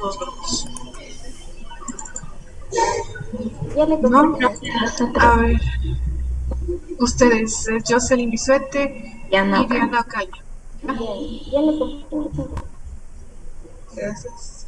dos grupos. Ya le ¿No? contesté. A Nosotros. ver, ustedes, Jocelyn Bisuete Diana y Ocaña. Diana Ocaña. ¿Ya? Bien, ya le contesté. Gracias.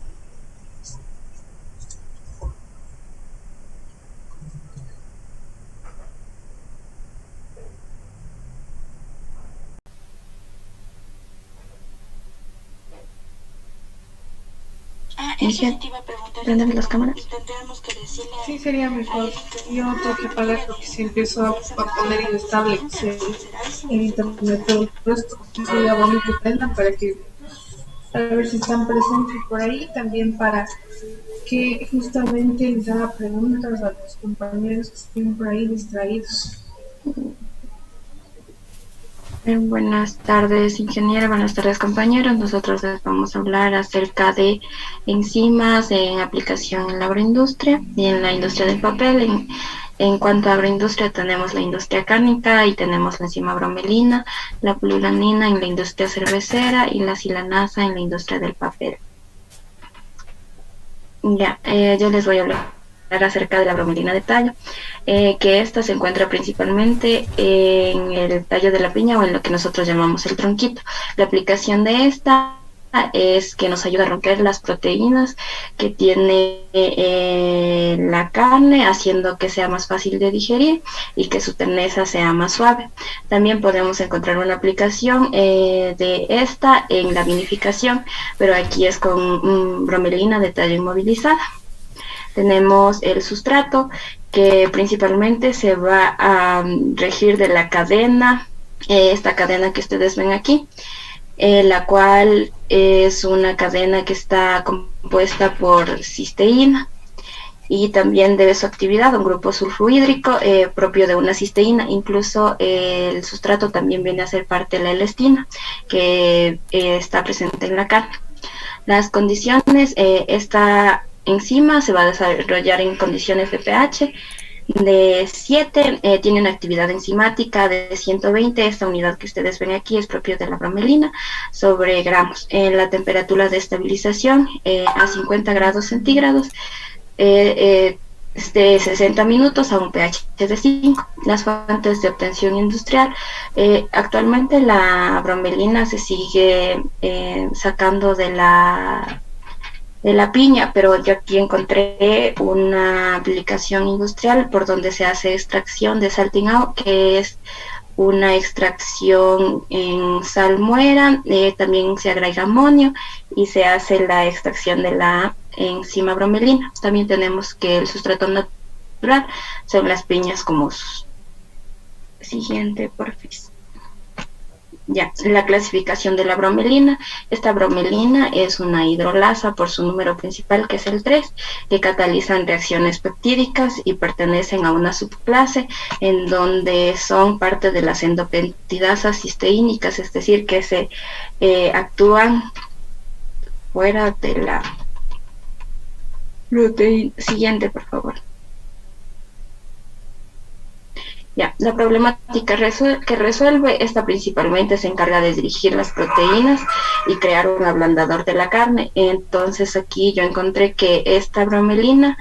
Eso sí te iba a preguntar. Préndeme las cámaras. Sí, sería mejor. Yo tengo que pagar porque si empiezo a poner inestable el internet, todo el resto, sería bueno que prendan para que a ver si están presentes por ahí, también para que justamente les haga preguntas a los compañeros que estén por ahí distraídos. Buenas tardes, ingeniera. Buenas tardes, compañeros. Nosotros les vamos a hablar acerca de enzimas en aplicación en la agroindustria y en la industria del papel. En cuanto a agroindustria, tenemos la industria cárnica y tenemos la enzima bromelina, la poliuranina en la industria cervecera y la silanasa en la industria del papel. Ya, yo les voy a hablar acerca de la bromelina de tallo, que esta se encuentra principalmente en el tallo de la piña o en lo que nosotros llamamos el tronquito. La aplicación de esta es que nos ayuda a romper las proteínas que tiene la carne, haciendo que sea más fácil de digerir y que su terneza sea más suave. También podemos encontrar una aplicación de esta en la vinificación, pero aquí es con bromelina de tallo inmovilizada. Tenemos el sustrato, que principalmente se va a regir de la cadena, esta cadena que ustedes ven aquí, la cual es una cadena que está compuesta por cisteína y también debe su actividad a un grupo sulfurhídrico propio de una cisteína. Incluso el sustrato también viene a ser parte de la elastina que está presente en la carne. Las condiciones, esta enzima se va a desarrollar en condiciones de pH de 7, tiene una actividad enzimática de 120, esta unidad que ustedes ven aquí es propia de la bromelina, sobre gramos. En la temperatura de estabilización a 50 grados centígrados, de 60 minutos a un pH de 5. Las fuentes de obtención industrial. Actualmente la bromelina se sigue sacando de la piña, pero yo aquí encontré una aplicación industrial por donde se hace extracción de salting out, que es una extracción en salmuera, también se agrega amonio y se hace la extracción de la enzima bromelina. También tenemos que el sustrato natural son las piñas como siguiente, porfis. Ya, la clasificación de la bromelina. Esta bromelina es una hidrolasa por su número principal, que es el 3, que catalizan reacciones peptídicas y pertenecen a una subclase en donde son parte de las endopeptidasas cisteínicas, es decir, que se actúan fuera de la proteína. Siguiente, por favor. Ya, la problemática que resuelve esta principalmente se encarga de dirigir las proteínas y crear un ablandador de la carne. Entonces aquí yo encontré que esta bromelina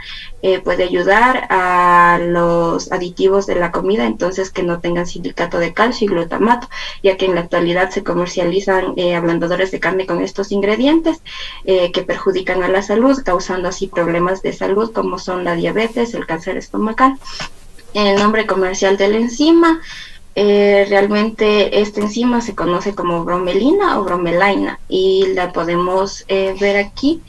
puede ayudar a los aditivos de la comida, entonces que no tengan silicato de calcio y glutamato, ya que en la actualidad se comercializan ablandadores de carne con estos ingredientes que perjudican a la salud, causando así problemas de salud como son la diabetes, el cáncer estomacal. El nombre comercial de la enzima, realmente esta enzima se conoce como bromelina o bromelaina y la podemos ver aquí.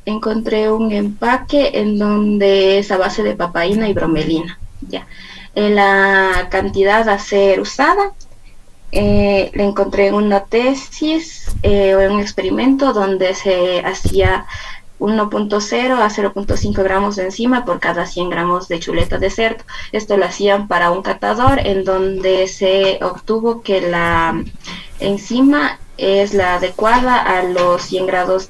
Encontré un empaque en donde es a base de papaína y bromelina. Ya. La cantidad a ser usada, le encontré en una tesis o en un experimento donde se hacía 1.0 a 0.5 gramos de enzima por cada 100 gramos de chuleta de cerdo. Esto lo hacían para un catador en donde se obtuvo que la enzima es la adecuada a los 100 gramos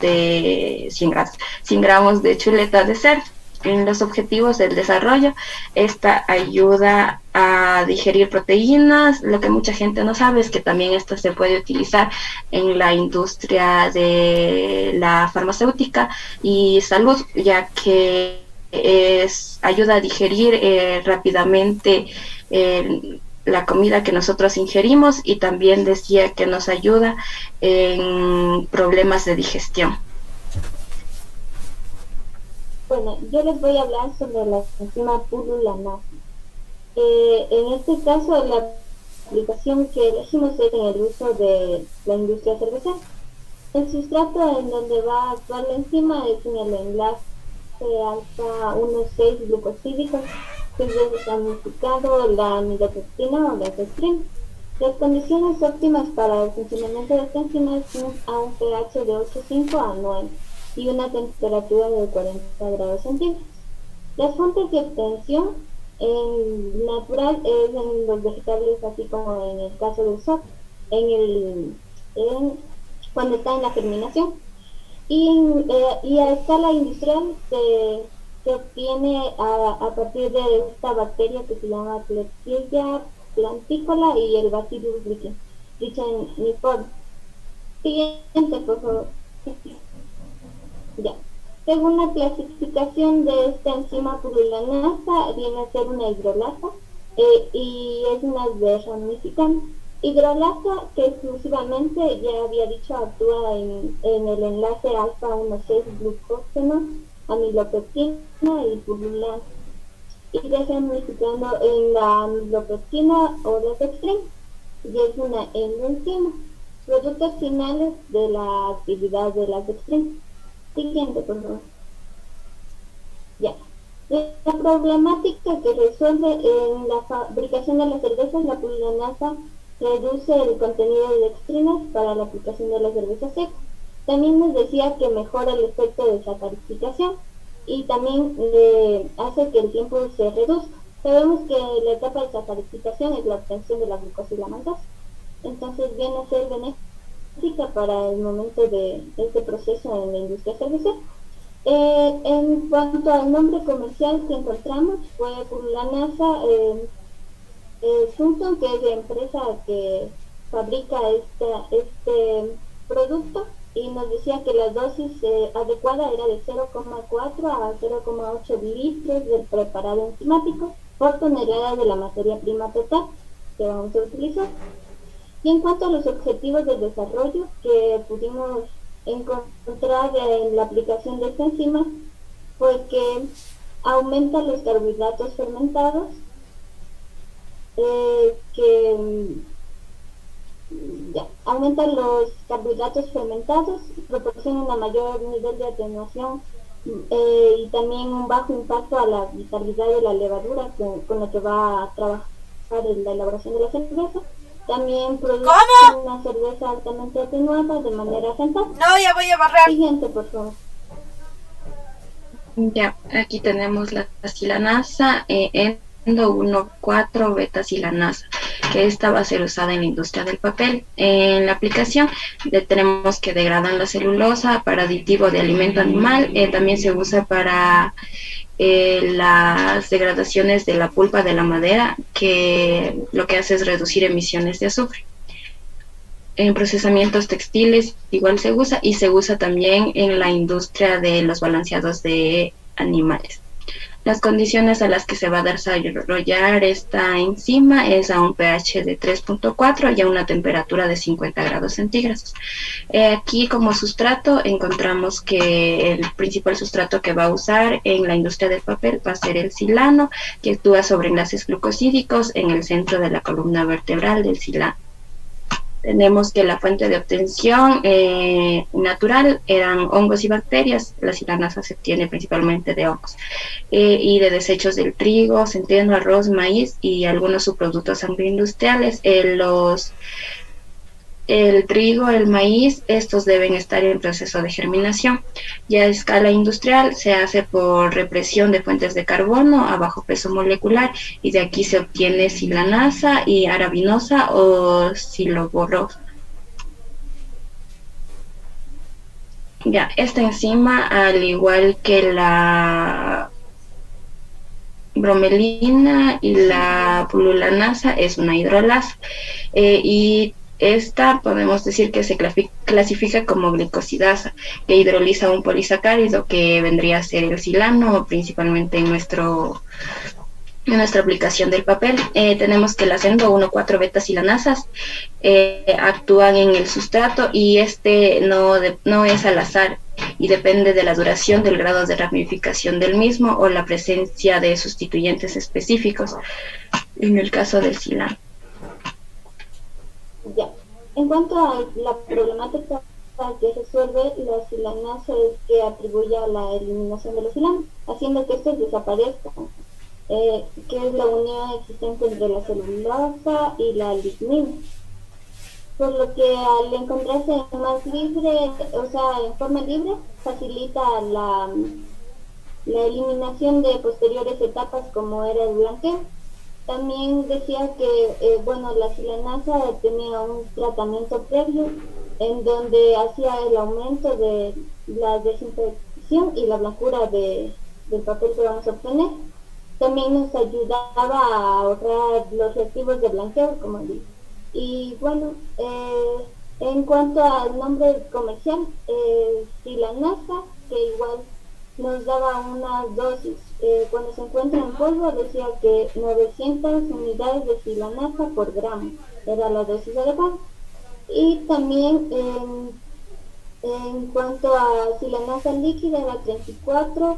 de chuleta de cerdo. en los objetivos del desarrollo, esta ayuda a digerir proteínas. Lo que mucha gente no sabe es que también esta se puede utilizar en la industria de la farmacéutica y salud, ya que ayuda a digerir rápidamente la comida que nosotros ingerimos, y también decía que nos ayuda en problemas de digestión. Bueno, yo les voy a hablar sobre la enzima purulanasa. En este caso, la aplicación que elegimos es en el uso de la industria cervecera. El sustrato en donde va a actuar la enzima es en el enlace alfa 1,6 glucosídicos, que es desamidificado la amilopectina o la dextrina. Las condiciones óptimas para el funcionamiento de esta enzima es a un pH de 8,5 a 9 y una temperatura de 40 grados centígrados. Las fuentes de obtención en natural es en los vegetales, así como en el caso del soja, cuando está en la germinación. Y a escala industrial se obtiene a partir de esta bacteria que se llama Klebsiella planticola y el Bacillus licheniforme. Siguiente, por favor. Ya. Según la clasificación de esta enzima purulanasa, viene a ser una hidrolasa y es una desramificante. Hidrolasa que exclusivamente, ya había dicho, actúa en el enlace alfa 1,6 glucógeno, amilopectina y purulana, y desamidificando en la amilopectina o la dextrina, y es una endoenzima. Productos finales de la actividad de la dextrina. Siguiente, por favor. Ya. La problemática que resuelve en la fabricación de las cervezas, la purulanasa reduce el contenido de dextrinas para la aplicación de la cerveza seca. También nos decía que mejora el efecto de sacarificación y también hace que el tiempo se reduzca. Sabemos que la etapa de sacarificación es la obtención de la glucosa y la maltosa. Entonces viene a ser benéfica para el momento de este proceso en la industria cervecera. En cuanto al nombre comercial que encontramos, fue purulanasa Suntoon, que es la empresa que fabrica este producto, y nos decía que la dosis adecuada era de 0,4 a 0,8 litros del preparado enzimático por tonelada de la materia prima total que vamos a utilizar. Y en cuanto a los objetivos de desarrollo que pudimos encontrar en la aplicación de esta enzima, fue que aumenta los carbohidratos fermentados, aumentan los carbohidratos fermentados, proporciona un mayor nivel de atenuación y también un bajo impacto a la vitalidad de la levadura con la que va a trabajar en la elaboración de la cerveza. También produce una cerveza altamente atenuada de manera central. No, ya voy a barrer. Siguiente, por favor. Ya, aquí tenemos la silanasa, endo 1,4 beta-silanasa, que esta va a ser usada en la industria del papel. En la aplicación tenemos que degradan la celulosa para aditivo de alimento animal. También se usa para las degradaciones de la pulpa de la madera, que lo que hace es reducir emisiones de azufre. En procesamientos textiles igual se usa, y se usa también en la industria de los balanceados de animales. Las condiciones a las que se va a desarrollar esta enzima es a un pH de 3,4 y a una temperatura de 50 grados centígrados. Aquí como sustrato encontramos que el principal sustrato que va a usar en la industria del papel va a ser el silano, que actúa sobre enlaces glucosídicos en el centro de la columna vertebral del silano. Tenemos que la fuente de obtención natural eran hongos y bacterias. La silanasa se obtiene principalmente de hongos y de desechos del trigo, centeno, arroz, maíz y algunos subproductos agroindustriales. El trigo, el maíz, estos deben estar en proceso de germinación. Ya a escala industrial se hace por represión de fuentes de carbono a bajo peso molecular, y de aquí se obtiene silanasa y arabinosa o siloborrosa. Ya, esta enzima, al igual que la bromelina y la pululanasa es una hidrolasa. Y esta podemos decir que se clasifica como glicosidasa, que hidroliza un polisacárido que vendría a ser el silano, principalmente en nuestra aplicación del papel. Tenemos que las endo 1,4 beta-silanasas actúan en el sustrato y no es al azar y depende de la duración, del grado de ramificación del mismo o la presencia de sustituyentes específicos, en el caso del silano. Ya. En cuanto a la problemática que resuelve la silanasa es que atribuye a la eliminación de los silanos, haciendo que estos desaparezcan, que es la unión existente entre la celulosa y la lignina. Por lo que al encontrarse más libre, o sea, en forma libre, facilita la eliminación de posteriores etapas como era el blanqueo. También decía que, la silanasa tenía un tratamiento previo en donde hacía el aumento de la desinfección y la blancura del papel que vamos a obtener. También nos ayudaba a ahorrar los reactivos de blanqueo, como dije. Y bueno, en cuanto al nombre comercial, silanasa, que igual nos daba una dosis. Cuando se encuentra en polvo decía que 900 unidades de silanasa por gramo era la dosis adecuada. Y también en cuanto a silanasa líquida era 34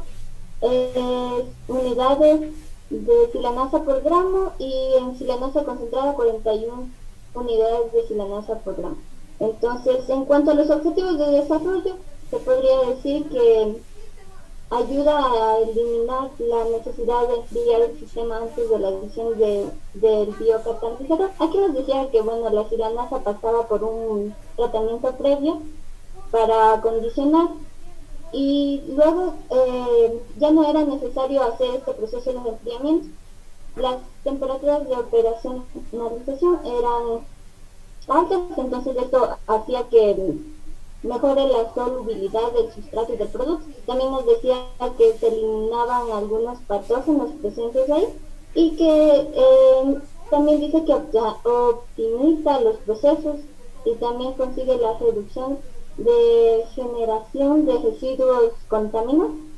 unidades de silanasa por gramo y en silanasa concentrada 41 unidades de silanasa por gramo. Entonces, en cuanto a los objetivos de desarrollo, se podría decir que ayuda a eliminar la necesidad de enfriar el sistema antes de la adición del biocatalizador. Aquí nos decía que la silanasa pasaba por un tratamiento previo para acondicionar y luego ya no era necesario hacer este proceso de enfriamiento. Las temperaturas de operacionalización eran altas, entonces esto hacía que mejore la solubilidad del sustrato y del producto. También nos decía que se eliminaban algunos patógenos presentes ahí y que también dice que optimiza los procesos y también consigue la reducción de generación de residuos contaminantes.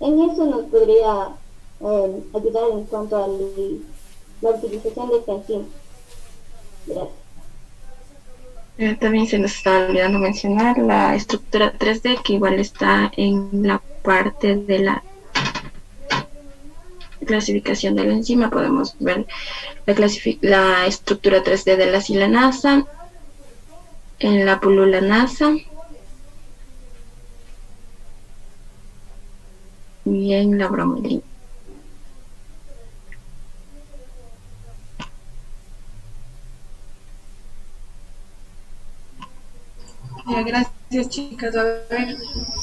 En eso nos podría ayudar en cuanto a la utilización de esta enzima. Gracias. También se nos está olvidando mencionar la estructura 3D, que igual está en la parte de la clasificación de la enzima. Podemos ver la estructura 3D de la silanasa, en la pululanasa y en la bromelina. Ya, gracias chicas. A ver,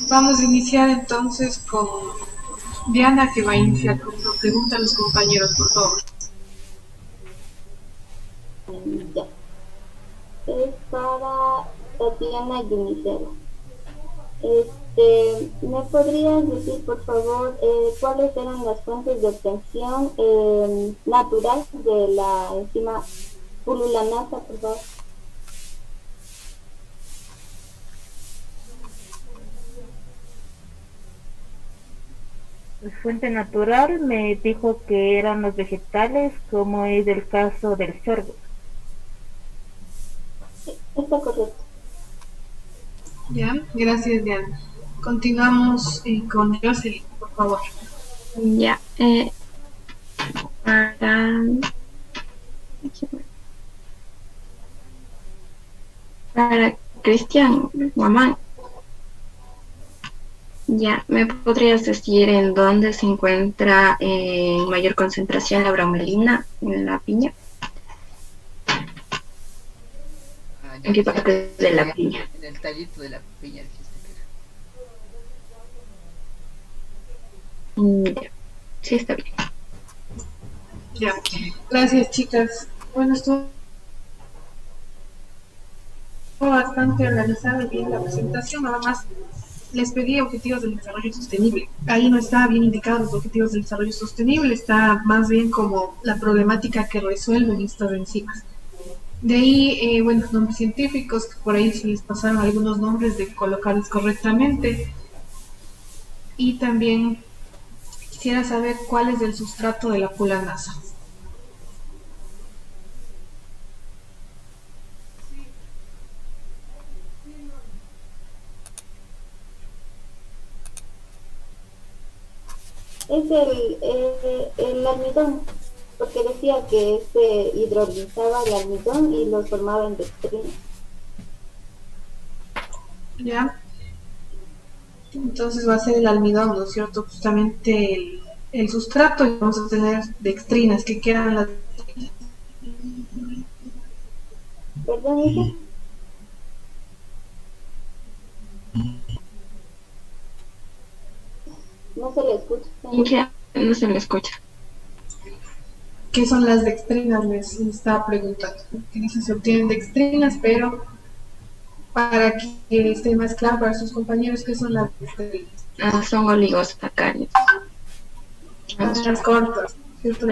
vamos a iniciar entonces con Diana, que va a iniciar con una pregunta a los compañeros, por favor. Ya. Es para Tatiana Yunicero. ¿Me podrías decir, por favor, cuáles eran las fuentes de obtención natural de la enzima pululanasa, por favor? Fuente natural me dijo que eran los vegetales, como es el caso del sorgo. Sí, está correcto. Ya, gracias Diana. Continuamos con Jocelyn, por favor. Ya, para Cristian, mamá. Ya, ¿me podrías decir en dónde se encuentra en mayor concentración la bromelina en la piña? ¿En qué parte de la piña? En el tallito de la piña dijiste que era. Ya, sí, está bien. Ya, gracias chicas. Bueno, estuvo bastante organizada y bien la presentación. Nada más les pedí objetivos del desarrollo sostenible. Ahí no está bien indicados los objetivos del desarrollo sostenible, está más bien como la problemática que resuelven estas enzimas. De ahí, bueno, nombres científicos, que por ahí se les pasaron algunos nombres de colocarlos correctamente. Y también quisiera saber cuál es el sustrato de la pulanasa. Es el almidón, porque decía que se hidrolizaba el almidón y lo formaba en dextrina. ¿Ya? Entonces va a ser el almidón, ¿no es cierto? Justamente el sustrato, y vamos a tener dextrinas, que quedan las... ¿Perdón, hija? No se le escucha. Ya, no se me escucha. ¿Qué son las dextrinas? Les estaba preguntando. Que dice se obtienen dextrinas, pero para que esté más claro para sus compañeros, ¿qué son las dextrinas? Son oligosacáridos. Las cortas, ¿cierto?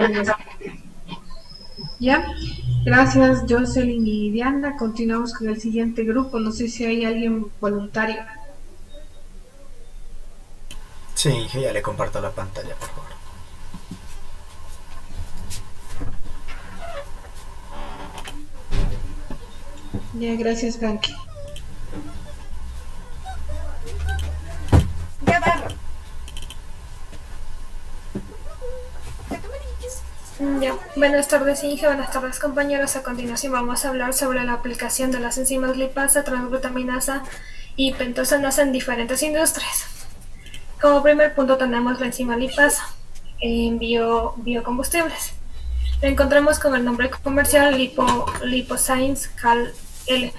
Ya, gracias Jocelyn y Diana. Continuamos con el siguiente grupo. No sé si hay alguien voluntario. Sí, que ya le comparto la pantalla, por favor. Ya, gracias Frankie. Ya. Buenas tardes Inge, buenas tardes compañeros. A continuación vamos a hablar sobre la aplicación de las enzimas lipasa, transglutaminasa y pentosanasa en diferentes industrias. Como primer punto tenemos la enzima lipasa en biocombustibles. La encontramos con el nombre comercial Liposcience Cal-L.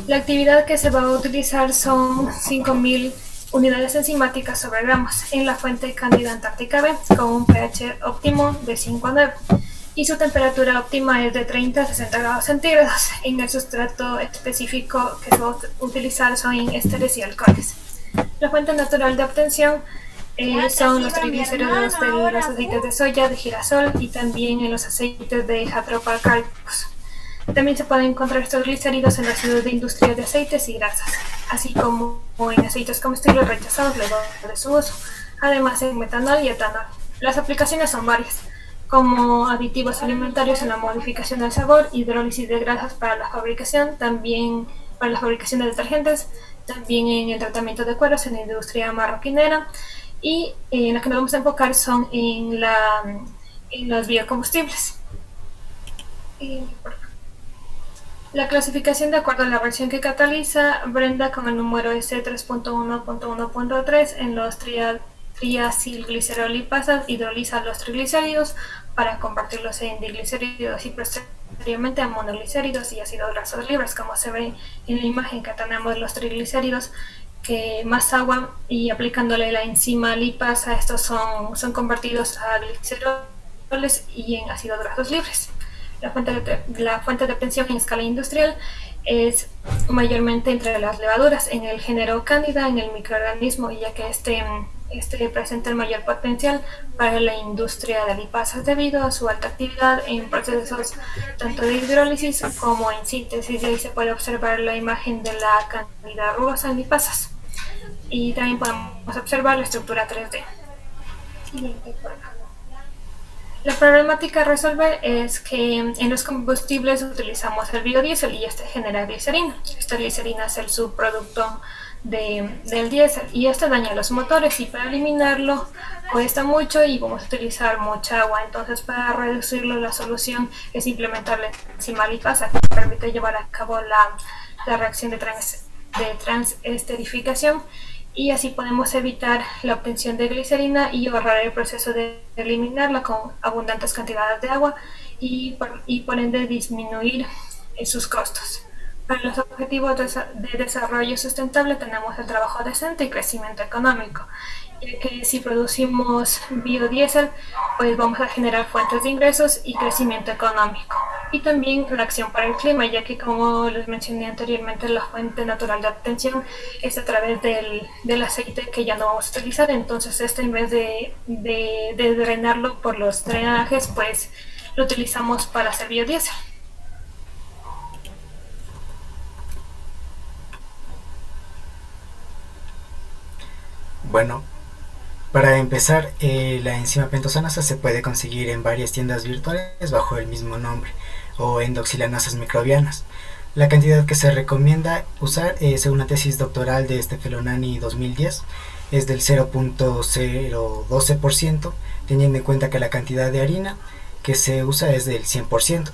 La actividad que se va a utilizar son 5000 unidades enzimáticas sobre gramos en la fuente Cándida Antártica B con un pH óptimo de 5 a 9 y su temperatura óptima es de 30 a 60 grados centígrados. En el sustrato específico que se va a utilizar son ésteres y alcoholes. La fuente natural de obtención son los triglicéridos de los aceites de soya, de girasol y también en los aceites de Jatropha carbos. También se pueden encontrar estos glicéridos en residuos de industrias de aceites y grasas, así como en aceites comestibles rechazados luego de su uso, además en metanol y etanol. Las aplicaciones son varias, como aditivos alimentarios en la modificación del sabor, hidrólisis de grasas para la fabricación, también para la fabricación de detergentes, también en el tratamiento de cueros en la industria marroquinera, y en las que nos vamos a enfocar son en los biocombustibles. La clasificación de acuerdo a la versión que cataliza Brenda con el número S3.1.1.3 en los triacilglicerolipasas hidroliza los triglicéridos para convertirlos en diglicéridos y posteriormente a monoglicéridos y ácidos grasos libres, como se ve en la imagen que tenemos de los triglicéridos, que más agua y aplicándole la enzima lipasa estos son convertidos a gliceroles y en ácidos grasos libres. La fuente de obtención en escala industrial es mayormente entre las levaduras en el género Cándida, en el microorganismo, ya que este presenta el mayor potencial para la industria de lipasas debido a su alta actividad en procesos tanto de hidrólisis como en síntesis. Y ahí se puede observar la imagen de la Cándida rugosa en lipasas. Y también podemos observar la estructura 3D. La problemática a resolver es que en los combustibles utilizamos el biodiesel y este genera glicerina. Esta glicerina es el subproducto del diésel y este daña los motores, y para eliminarlo cuesta mucho y vamos a utilizar mucha agua. Entonces, para reducirlo, la solución es implementar la enzima lipasa, que permite llevar a cabo la reacción de transesterificación, y así podemos evitar la obtención de glicerina y ahorrar el proceso de eliminarla con abundantes cantidades de agua y por ende disminuir sus costos. Para los objetivos de desarrollo sustentable tenemos el trabajo decente y crecimiento económico, ya que si producimos biodiesel, pues vamos a generar fuentes de ingresos y crecimiento económico. y también la acción para el clima, ya que como les mencioné anteriormente, la fuente natural de obtención es a través del aceite que ya no vamos a utilizar. Entonces en vez de drenarlo por los drenajes, pues lo utilizamos para hacer biodiesel. Bueno, para empezar, la enzima pentosanasa se puede conseguir en varias tiendas virtuales bajo el mismo nombre, o endoxilanasas microbianas. La cantidad que se recomienda usar, según la tesis doctoral de Stefelonani 2010, es del 0.012%, teniendo en cuenta que la cantidad de harina que se usa es del 100%.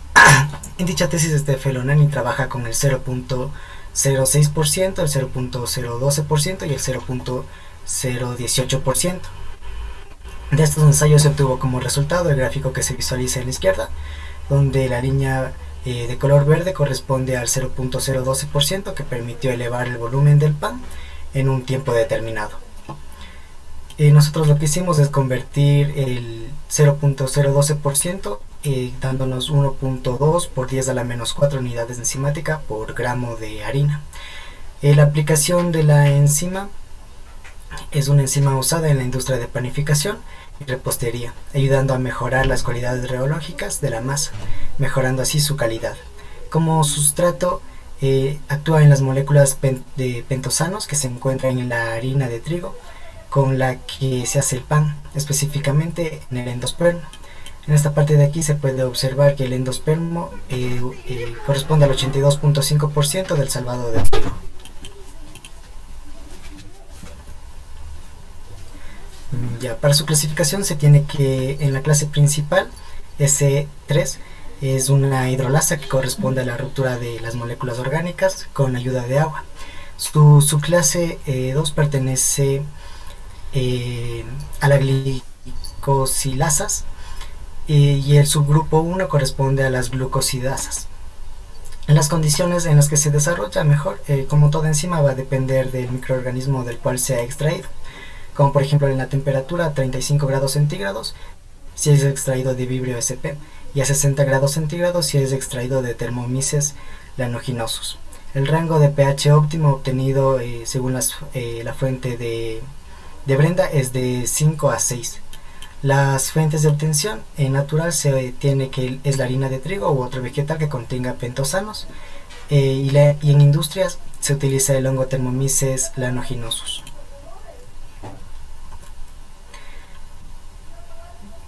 En dicha tesis, Stefelonani trabaja con el 0.06%, el 0.012% y el 0.018%. De estos ensayos se obtuvo como resultado el gráfico que se visualiza en la izquierda, donde la línea de color verde corresponde al 0.012% que permitió elevar el volumen del pan en un tiempo determinado. Nosotros lo que hicimos es convertir el 0.012% dándonos 1.2 por 10 a la menos 4 unidades de enzimática por gramo de harina. La aplicación de la enzima es una enzima usada en la industria de panificación y repostería, ayudando a mejorar las cualidades reológicas de la masa, mejorando así su calidad. Como sustrato, actúa en las moléculas de pentosanos que se encuentran en la harina de trigo con la que se hace el pan, específicamente en el endospermo. En esta parte de aquí se puede observar que el endospermo corresponde al 82.5% del salvado de trigo. Ya, para su clasificación se tiene que en la clase principal S3 es una hidrolasa que corresponde a la ruptura de las moléculas orgánicas con ayuda de agua. Su clase 2 pertenece a la glicosilasas y el subgrupo 1 corresponde a las glucosidasas. En las condiciones en las que se desarrolla mejor, como toda enzima, va a depender del microorganismo del cual se ha extraído, como por ejemplo en la temperatura a 35 grados centígrados si es extraído de Vibrio sp y a 60 grados centígrados si es extraído de Thermomyces lanuginosus. El rango de pH óptimo obtenido según la fuente de Brenda es de 5 a 6. Las fuentes de obtención natural se tiene que es la harina de trigo u otro vegetal que contenga pentosanos y en industrias se utiliza el hongo Thermomyces lanuginosus.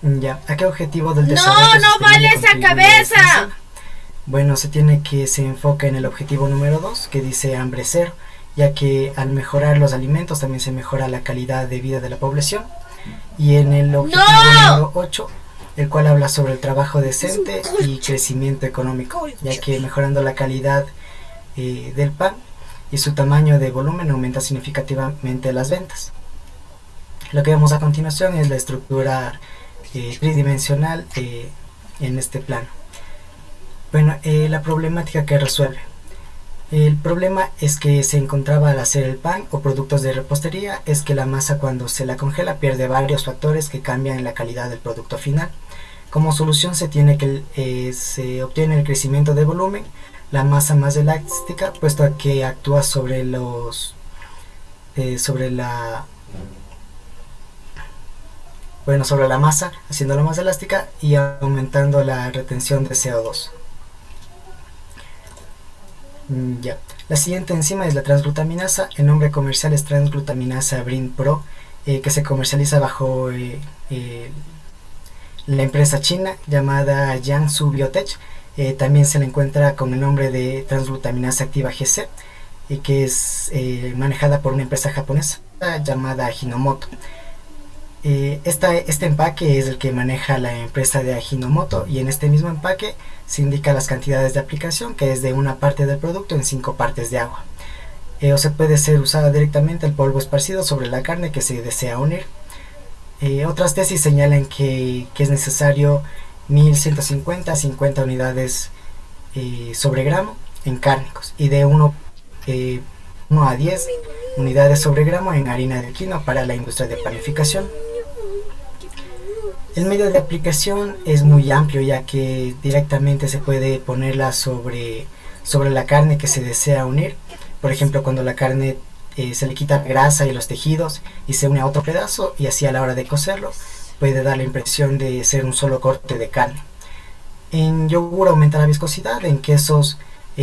Ya, ¿a qué objetivo del desarrollo? ¡No vale esa cabeza! Bueno, se enfoca en el objetivo número 2, que dice hambre cero, ya que al mejorar los alimentos también se mejora la calidad de vida de la población. Y en el objetivo número 8, el cual habla sobre el trabajo decente y crecimiento económico, ya que mejorando la calidad del pan y su tamaño de volumen aumenta significativamente las ventas. Lo que vemos a continuación es la estructura tridimensional en este plano. Bueno, la problemática que resuelve. El problema es que se encontraba al hacer el pan o productos de repostería es que la masa cuando se la congela pierde varios factores que cambian la calidad del producto final. Como solución se obtiene el crecimiento de volumen, la masa más elástica, puesto a que actúa sobre la masa, haciéndola más elástica y aumentando la retención de CO2. Ya. La siguiente enzima es la transglutaminasa. El nombre comercial es transglutaminasa Brin Pro, que se comercializa bajo la empresa china llamada Jiangsu Biotech. También se le encuentra con el nombre de transglutaminasa activa GC, que es manejada por una empresa japonesa llamada Ajinomoto. Este empaque es el que maneja la empresa de Ajinomoto, y en este mismo empaque se indica las cantidades de aplicación, que es de una parte del producto en 5 partes de agua. O se puede ser usada directamente el polvo esparcido sobre la carne que se desea unir. Otras tesis señalan que es necesario 1150 a 50 unidades sobre gramo en cárnicos y de 1 a 10 unidades sobre gramo en harina de quinoa para la industria de panificación. El medio de aplicación es muy amplio, ya que directamente se puede ponerla sobre la carne que se desea unir. Por ejemplo, cuando la carne se le quita la grasa y los tejidos y se une a otro pedazo, y así a la hora de cocerlo puede dar la impresión de ser un solo corte de carne. En yogur aumenta la viscosidad, en quesos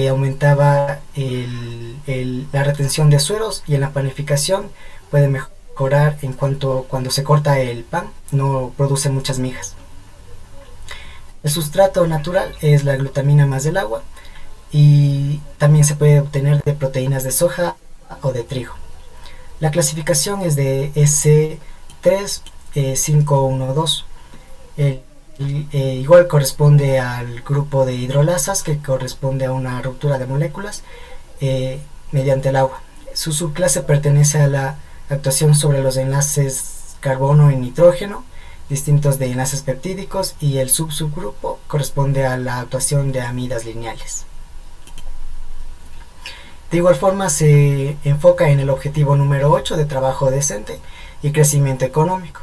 aumentaba la retención de sueros, y en la panificación puede mejorar en cuanto cuando se corta el pan no produce muchas migas. El sustrato natural es la glutamina más el agua, y también se puede obtener de proteínas de soja o de trigo. La clasificación es de S3-512. Igual corresponde al grupo de hidrolasas, que corresponde a una ruptura de moléculas mediante el agua. Su subclase pertenece a la actuación sobre los enlaces carbono y nitrógeno distintos de enlaces peptídicos, y el subgrupo corresponde a la actuación de amidas lineales. De igual forma se enfoca en el objetivo número 8 de trabajo decente y crecimiento económico,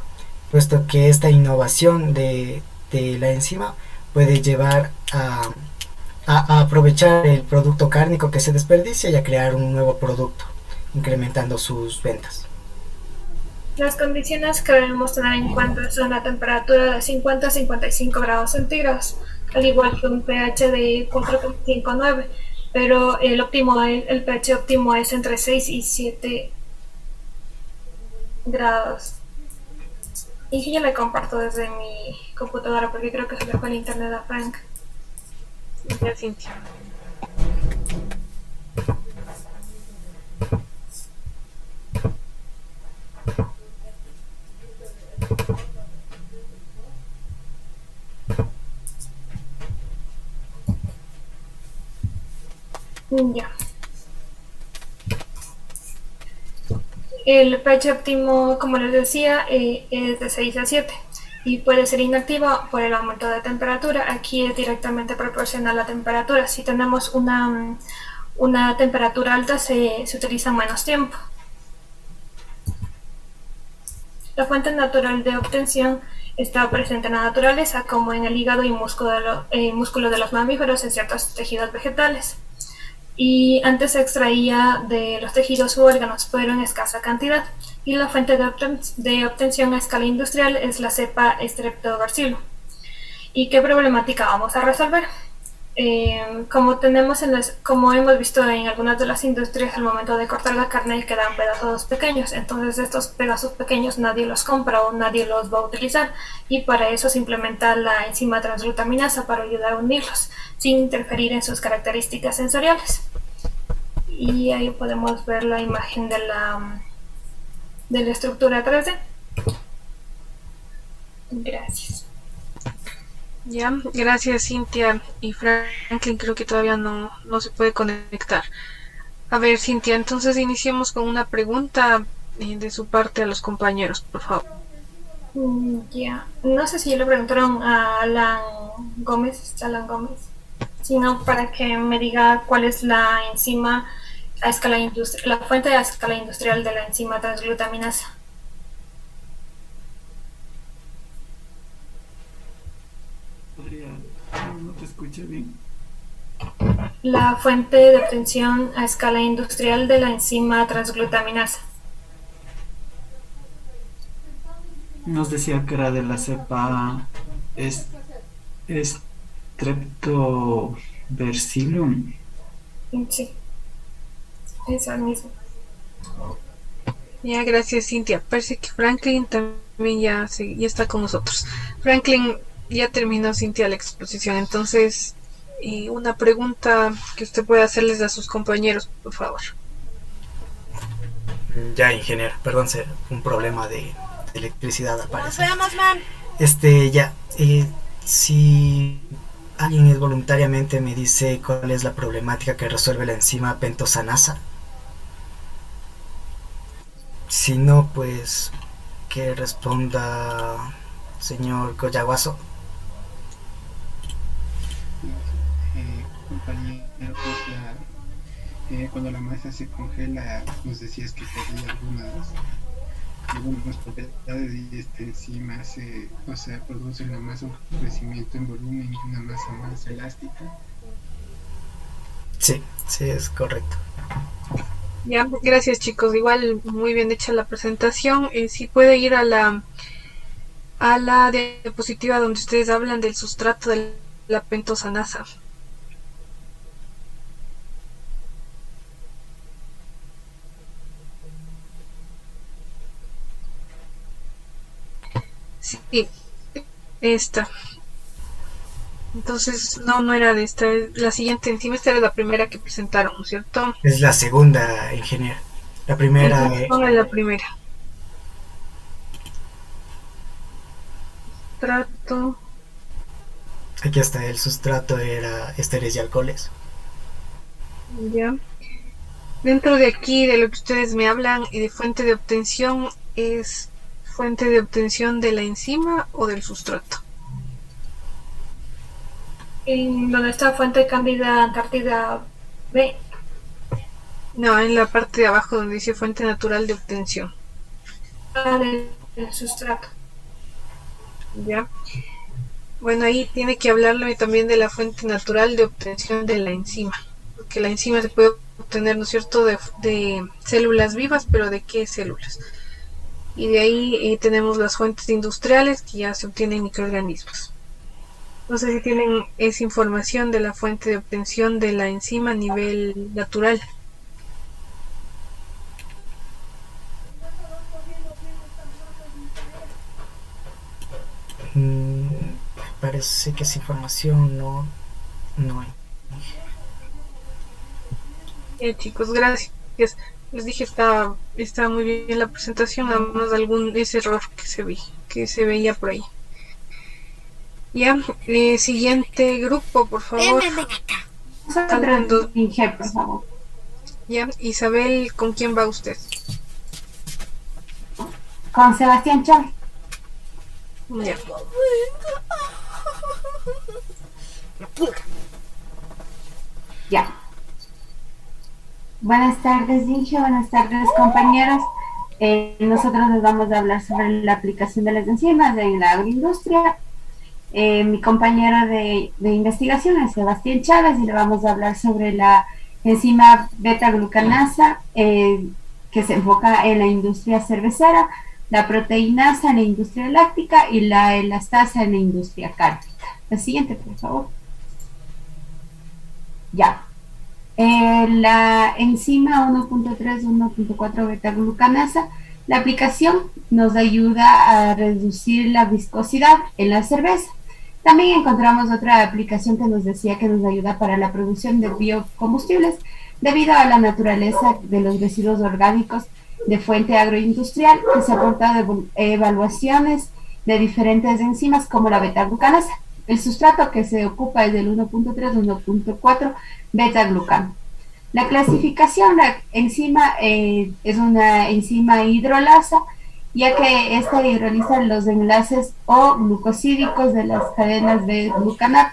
puesto que esta innovación de la enzima puede llevar a aprovechar el producto cárnico que se desperdicia y a crear un nuevo producto, incrementando sus ventas. Las condiciones que debemos tener en cuenta son la temperatura de 50 a 55 grados centígrados, al igual que un pH de 4,59, pero el pH óptimo es entre 6 y 7 grados. Y yo le comparto desde mi computadora porque creo que se le fue el internet a Frank. Ya, Cintia. Ya. El pH óptimo, como les decía, es de 6 a 7 y puede ser inactivo por el aumento de temperatura. Aquí es directamente proporcional a la temperatura. Si tenemos una temperatura alta, se utiliza menos tiempo. La fuente natural de obtención está presente en la naturaleza, como en el hígado y músculo de los mamíferos en ciertos tejidos vegetales. Y antes se extraía de los tejidos u órganos, pero en escasa cantidad. Y la fuente de obtención a escala industrial es la cepa Streptobacillus. ¿Y qué problemática vamos a resolver? Como hemos visto en algunas de las industrias, al momento de cortar la carne quedan pedazos pequeños. Entonces estos pedazos pequeños nadie los compra o nadie los va a utilizar, y para eso se implementa la enzima transglutaminasa para ayudar a unirlos sin interferir en sus características sensoriales. Y ahí podemos ver la imagen de la estructura 3D. Gracias. Ya, gracias Cintia. Y Franklin creo que todavía no se puede conectar. A ver, Cintia, entonces iniciemos con una pregunta de su parte a los compañeros, por favor. Ya, no sé si le preguntaron a Alan Gómez, sino para que me diga cuál es la enzima a escala industrial, la fuente a escala industrial de la enzima transglutaminasa. No te escuché bien. La fuente de obtención a escala industrial de la enzima transglutaminasa. Nos decía que era de la cepa Streptobacillum. Sí, esa misma. Ya, gracias Cintia. Parece que Franklin también ya está con nosotros. Franklin, ya terminó Cintia la exposición, entonces una pregunta que usted puede hacerles a sus compañeros, por favor. Ya, ingeniero, perdón, un problema de electricidad al parecer. Nos vemos, man. Si alguien voluntariamente me dice cuál es la problemática que resuelve la enzima pentosanasa. Si no, pues que responda señor Coyaguazo. Compañero, cuando la masa se congela, nos decías que tenía algunas algunas propiedades y esta enzima o sea, produce una masa, un crecimiento en volumen y una masa más elástica. Sí, sí, es correcto. Ya, gracias chicos. Igual muy bien hecha la presentación. Si puede ir a la diapositiva donde ustedes hablan del sustrato de la pentosanasa. Sí, esta. Entonces, no era de esta. La siguiente encima, esta era la primera que presentaron, ¿no es cierto? Es la segunda, ingeniero. La primera. La primera. Sustrato. Aquí está, el sustrato era esteres y alcoholes. Ya. Dentro de aquí, de lo que ustedes me hablan, y de fuente de obtención, ¿es fuente de obtención de la enzima o del sustrato? ¿En donde está fuente Cándida Antártida B? No, en la parte de abajo donde dice fuente natural de obtención. Del sustrato. Ya. Bueno, ahí tiene que hablarle también de la fuente natural de obtención de la enzima. Porque la enzima se puede obtener, ¿no es cierto?, de células vivas, pero ¿de qué células? Y de ahí tenemos las fuentes industriales que ya se obtienen microorganismos. No sé si tienen esa información de la fuente de obtención de la enzima a nivel natural. Parece que esa información no hay. Chicos, gracias. Les dije, estaba muy bien la presentación, nada más ese error que se veía por ahí. Ya, siguiente grupo, por favor. Ven acá. Por favor. Ya, Isabel, ¿con quién va usted? Con Sebastián Chávez. Ya. Ya. Buenas tardes, Inge. Buenas tardes, compañeros. Nosotros les vamos a hablar sobre la aplicación de las enzimas en la agroindustria. Mi compañero de investigación es Sebastián Chávez y le vamos a hablar sobre la enzima beta-glucanasa que se enfoca en la industria cervecera, la proteinasa en la industria láctica y la elastasa en la industria cárnica. La siguiente, por favor. Ya. La enzima 1.3, 1.4 beta-glucanasa, la aplicación nos ayuda a reducir la viscosidad en la cerveza. También encontramos otra aplicación que nos decía que nos ayuda para la producción de biocombustibles debido a la naturaleza de los residuos orgánicos de fuente agroindustrial que se aporta de evaluaciones de diferentes enzimas como la beta-glucanasa. El sustrato que se ocupa es del 1.3, 1.4 beta-glucano. La clasificación, la enzima es una enzima hidrolasa, ya que esta hidroliza los enlaces O glucosídicos de las cadenas beta-glucano.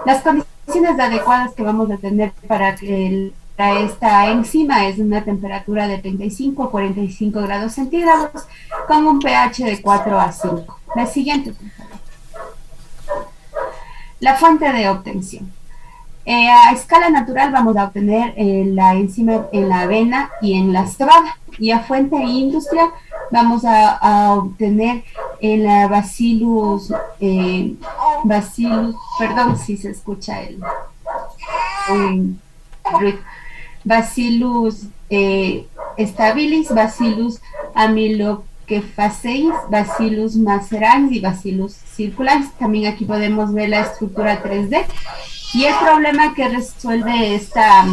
Las condiciones adecuadas que vamos a tener para esta enzima es una temperatura de 35 a 45 grados centígrados con un pH de 4 a 5. La siguiente, por favor. La fuente de obtención. A escala natural vamos a obtener la enzima en la avena y en la cebada, y a fuente industrial vamos a obtener en la Bacillus, perdón si se escucha el ruido, Bacillus stabilis, Bacillus amylocephalosis, Bacillus macerans y Bacillus circularis. También aquí podemos ver la estructura 3D. Y el problema que resuelve esta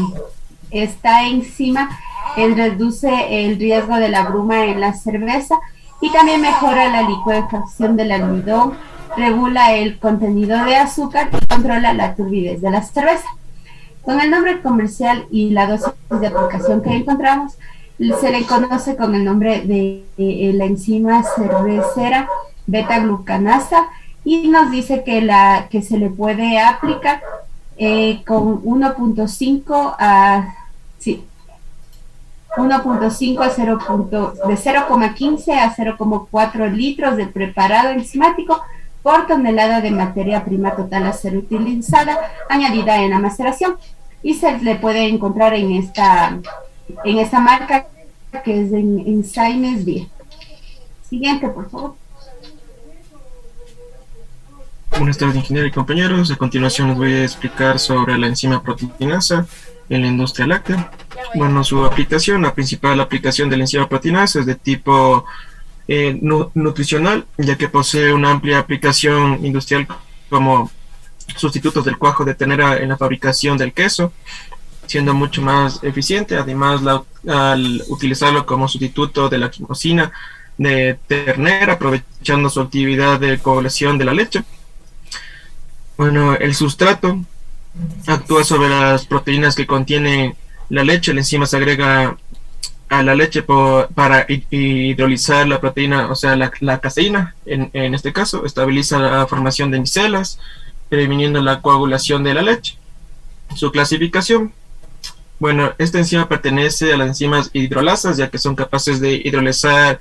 enzima reduce el riesgo de la bruma en la cerveza y también mejora la licuefacción del almidón, regula el contenido de azúcar y controla la turbidez de la cerveza. Con el nombre comercial y la dosis de aplicación que encontramos, se le conoce con el nombre de la enzima cervecera beta-glucanasa y nos dice que se le puede aplicar con 1.5 a... Sí. 1.5 a 0.15 a 0.4 litros de preparado enzimático por tonelada de materia prima total a ser utilizada, añadida en la maceración. Y se le puede encontrar en esta marca, que es en Enzymes Beer. Siguiente, por favor. Buenas tardes, ingeniero y compañeros. A continuación les voy a explicar sobre la enzima proteinasa en la industria láctea. Bueno, su aplicación, la principal aplicación de la enzima proteinasa es de tipo nutricional, ya que posee una amplia aplicación industrial como sustitutos del cuajo de ternera en la fabricación del queso, siendo mucho más eficiente. Además, al utilizarlo como sustituto de la quimosina de ternera, aprovechando su actividad de coagulación de la leche. Bueno, el sustrato actúa sobre las proteínas que contiene la leche. La enzima se agrega a la leche para hidrolizar la proteína, o sea, la caseína, en este caso, estabiliza la formación de micelas, previniendo la coagulación de la leche. Su clasificación. Bueno, esta enzima pertenece a las enzimas hidrolasas, ya que son capaces de hidrolizar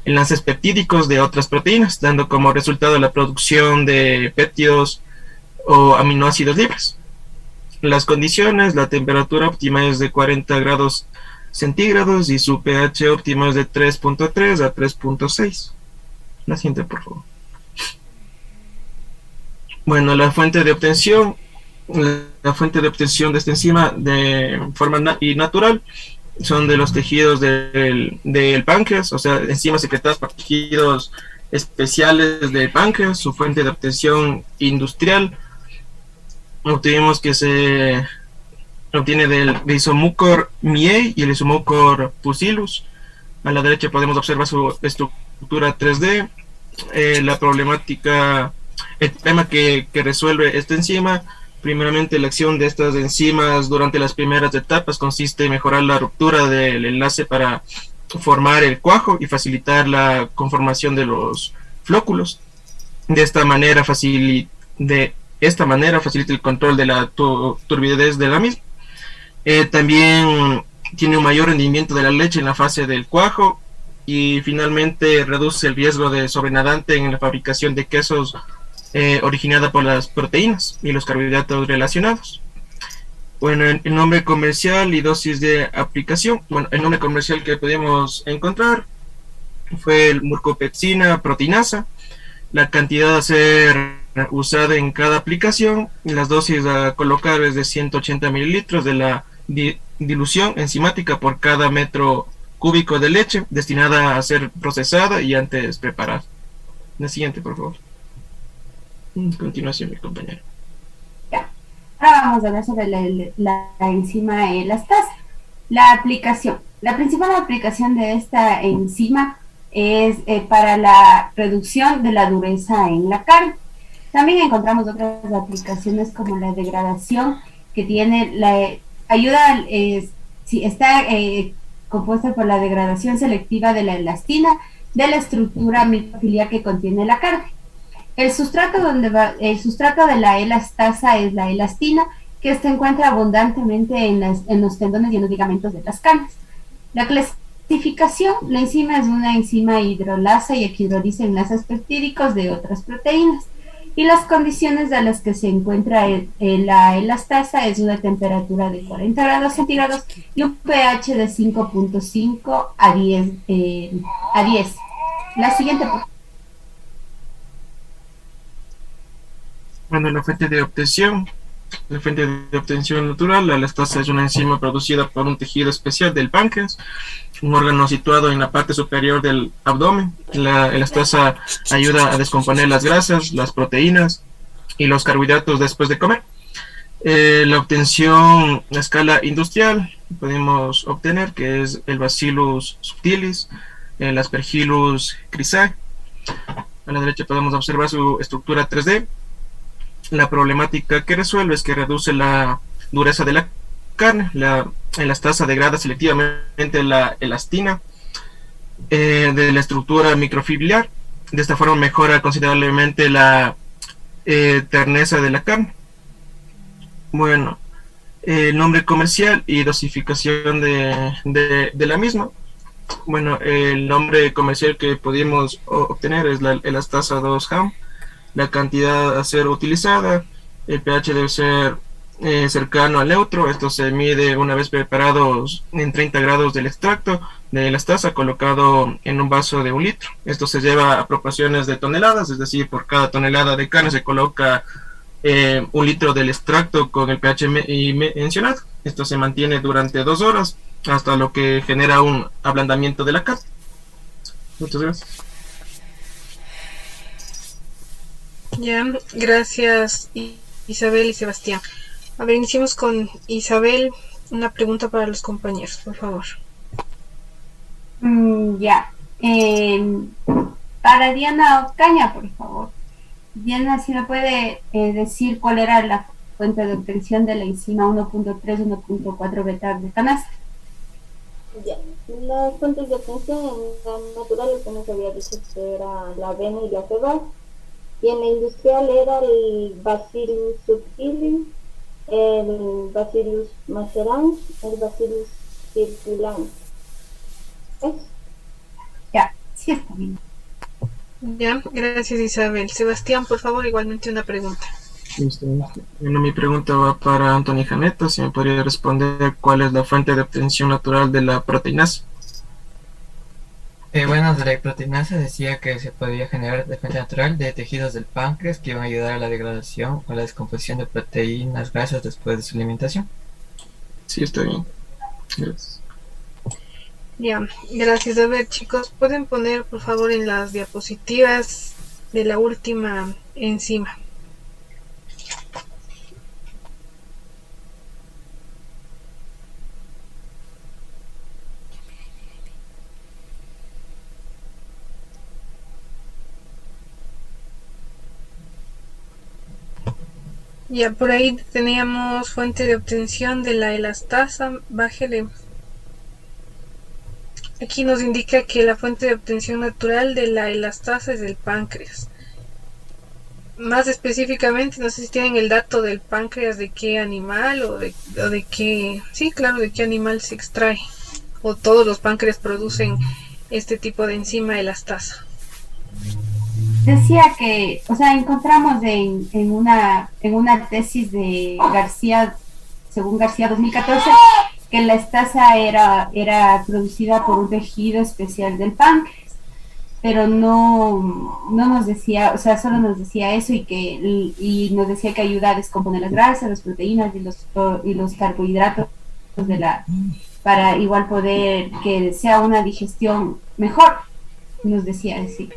enlaces peptídicos de otras proteínas, dando como resultado la producción de péptidos o aminoácidos libres. Las condiciones: la temperatura óptima es de 40 grados centígrados y su pH óptimo es de 3.3 a 3.6. La siguiente, por favor. Bueno, la fuente de obtención de esta enzima de forma natural son de los tejidos del páncreas, o sea, enzimas secretadas por tejidos especiales del páncreas. Su fuente de obtención industrial obtuvimos que se obtiene del Isomucor miei y el Isomucor pusillus. A la derecha podemos observar su estructura 3D, la problemática, el tema que resuelve esta enzima. Primeramente, la acción de estas enzimas durante las primeras etapas consiste en mejorar la ruptura del enlace para formar el cuajo y facilitar la conformación de los flóculos. De esta manera facilita el control de la turbidez de la misma. También tiene un mayor rendimiento de la leche en la fase del cuajo, y finalmente reduce el riesgo de sobrenadante en la fabricación de quesos originada por las proteínas y los carbohidratos relacionados. Bueno, el nombre comercial y dosis de aplicación. Bueno, el nombre comercial que pudimos encontrar fue el Murcopepsina proteinasa. La cantidad a ser usada en cada aplicación y las dosis a colocar es de 180 mililitros de la dilución enzimática por cada metro cúbico de leche destinada a ser procesada y antes preparada. La siguiente, por favor. Continuación, mi compañero. Ahora vamos a hablar sobre la enzima elastasa. La aplicación. La principal aplicación de esta enzima es para la reducción de la dureza en la carne. También encontramos otras aplicaciones como la degradación, que tiene está compuesta por la degradación selectiva de la elastina de la estructura microfilia que contiene la carne. El sustrato de la elastasa es la elastina, que se encuentra abundantemente en los tendones y en los ligamentos de las carnes. La clasificación: la enzima es una enzima hidrolasa y que hidroliza enlaces peptídicos de otras proteínas. Y las condiciones a las que se encuentra la elastasa es una temperatura de 40 grados centígrados y un pH de 5.5 a 10. La siguiente. Bueno, la fuente de obtención natural. La elastasa es una enzima producida por un tejido especial del páncreas, un órgano situado en la parte superior del abdomen. La elastasa ayuda a descomponer las grasas, las proteínas y los carbohidratos después de comer. La obtención a escala industrial podemos obtener que es el Bacillus subtilis, el Aspergillus crisae. A la derecha podemos observar su estructura 3D. La problemática que resuelve es que reduce la dureza de la carne. La elastasa degrada selectivamente la elastina de la estructura microfiliar. De esta forma mejora considerablemente la terneza de la carne. Bueno, el nombre comercial y dosificación de la misma. Bueno, el nombre comercial que pudimos obtener es la elastasa 2-HAM, la cantidad a ser utilizada, el pH debe ser cercano al neutro. Esto se mide una vez preparados en 30 grados del extracto de elastasa colocado en un vaso de 1 litro. Esto se lleva a proporciones de toneladas, es decir, por cada tonelada de carne se coloca 1 litro del extracto con el pH mencionado. Esto se mantiene durante 2 horas hasta lo que genera un ablandamiento de la carne. Muchas gracias. Ya, gracias Isabel y Sebastián. A ver, iniciemos con Isabel. Una pregunta para los compañeros, por favor. Ya. Para Diana Ocaña, por favor. Diana, si me puede decir cuál era la fuente de obtención de la enzima 1.3, 1.4 beta-glucanasa. Ya, las fuentes de obtención en la natural, que nos había dicho que era la avena y la cebada, y en la industrial era el Bacillus subtilis, el Bacillus macerans, el Bacillus circulans. ¿Es? Ya, sí está bien. Ya, gracias Isabel. Sebastián, por favor, igualmente una pregunta. Bueno, mi pregunta va para Anthony Janeta. Si me podría responder cuál es la fuente de obtención natural de la proteinasa. Bueno, de la proteinasa decía que se podía generar de fuente natural de tejidos del páncreas que iban a ayudar a la degradación o la descomposición de proteínas grasas después de su alimentación. Sí, está bien. Gracias. Ya, gracias. A ver, chicos, ¿pueden poner por favor en las diapositivas de la última enzima? Ya, por ahí teníamos fuente de obtención de la elastasa. Bájele. Aquí nos indica que la fuente de obtención natural de la elastasa es del páncreas. Más específicamente, no sé si tienen el dato del páncreas, de qué animal o de qué... Sí, claro, de qué animal se extrae. O todos los páncreas producen este tipo de enzima elastasa. Decía que, o sea, encontramos en una tesis de García, según García 2014, que la elastasa era producida por un tejido especial del páncreas, pero no nos decía, o sea, solo nos decía eso y nos decía que ayuda a descomponer las grasas, las proteínas y los carbohidratos para igual poder que sea una digestión mejor, nos decía así.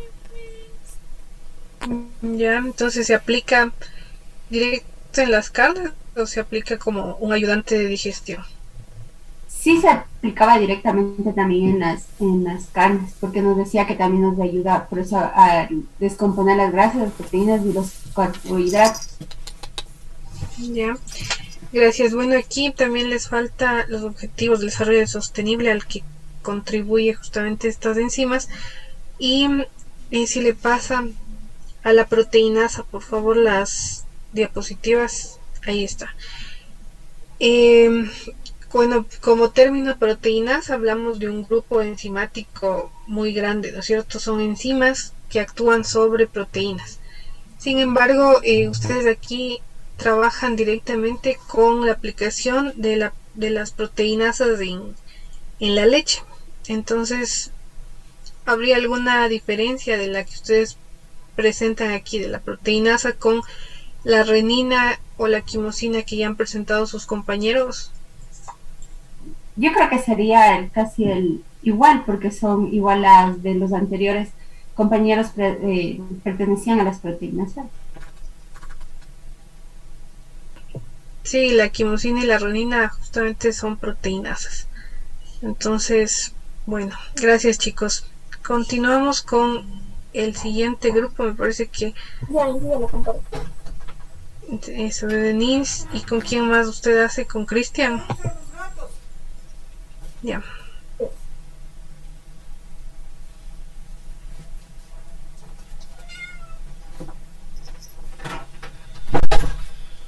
Ya, entonces se aplica directo en las carnes o se aplica como un ayudante de digestión. Sí, se aplicaba directamente también en las carnes, porque nos decía que también nos ayuda por eso a descomponer las grasas, las proteínas y los carbohidratos. Ya, gracias. Bueno, aquí también les falta los objetivos del desarrollo sostenible al que contribuye justamente estas enzimas. Y si le pasa a la proteinasa, por favor, las diapositivas. Ahí está. Bueno, como término proteinasa hablamos de un grupo enzimático muy grande, ¿no es cierto? Son enzimas que actúan sobre proteínas. Sin embargo, ustedes aquí trabajan directamente con la aplicación de las proteinasas en la leche. Entonces, ¿habría alguna diferencia de la que ustedes presentan aquí de la proteinasa con la renina o la quimosina que ya han presentado sus compañeros? Yo creo que sería casi el igual, porque son igual las de los anteriores compañeros pertenecían a las proteinasas. Sí, la quimosina y la renina justamente son proteinasas. Entonces, bueno, gracias chicos. Continuamos con el siguiente grupo, me parece que... Ya lo comparto. Eso de Denise. ¿Y con quién más usted hace? ¿Con Cristian? Ya.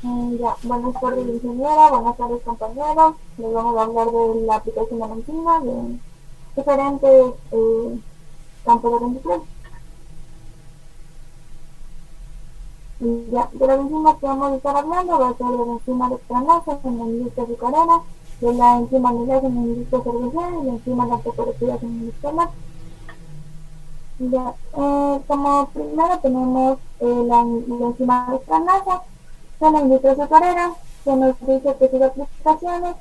Ya, Ya, buenas tardes ingeniera, buenas tardes compañeros. Les vamos a hablar de la aplicación de la enzima de diferentes campos de rendición. Y ya, de las enzimas que vamos a estar hablando va a ser de la enzima dextranasa en la industria azucarera, de la enzima amilasa en la industria cervecera y la enzima lactoperoxidasa en la industria láctea. Ya, como primero tenemos la enzima dextranasa en la industria azucarera, que nos dice que sus aplicaciones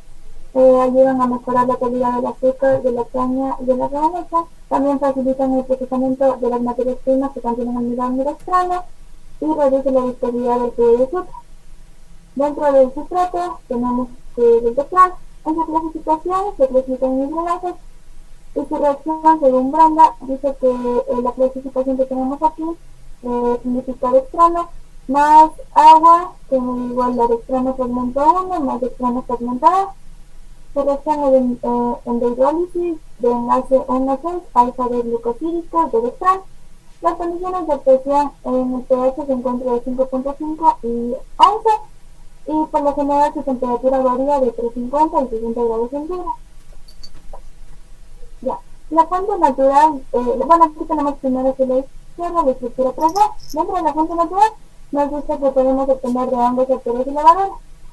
ayudan a mejorar la calidad del azúcar, de la caña y de la remolacha. También facilitan el procesamiento de las materias primas que contienen almidón y dextrano y reduce la viscosidad del jugo de azúcar. Dentro del sustrato tenemos el dextrano. En su clasificación se clasifican en hidrolasas y su reacción, según Brenda, dice que la clasificación que tenemos aquí significa dextrano más agua, que es igual a dextrano fragmento 1 más dextrano fragmento 2. Se reacciona en dehidrólisis de enlace 1,6 alfa de glucosídico de dextrano. Las condiciones de presión en el pH se encuentran de 5.5 y 11 y por lo general su temperatura varía de 350 y 60 grados centígrados. Ya, la fuente natural, bueno, aquí tenemos primero que la izquierda, la estructura 3D. Dentro de la fuente natural nos dice que podemos obtener de hongos, bacterias y levaduras.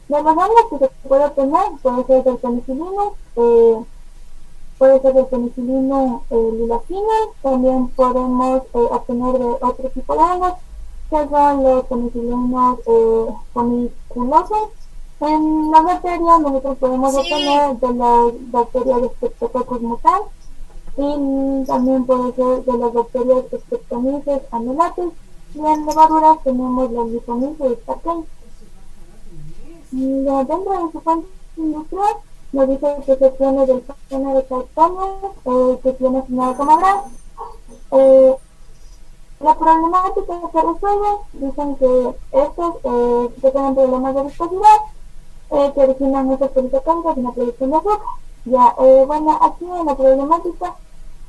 De los hongos que se puede obtener puede ser del penicilino, lilacina. También podemos obtener de otro tipo de hongos, que son los penicilinos funiculosos. En las bacterias nosotros podemos obtener de las bacterias de Streptococcus mutans y también puede ser de las bacterias Streptomyces annulatus. Y en levaduras tenemos las Lipomyces y Starkey. Dentro de su fuente industrial nos dice que se obtiene del género de Chaetonia, que tiene asignado como grado. La problemática que resuelve, dicen que estos que tienen problemas de viscosidad, que originan esas polisacáridas en la producción de azúcar. Ya, bueno, aquí en la problemática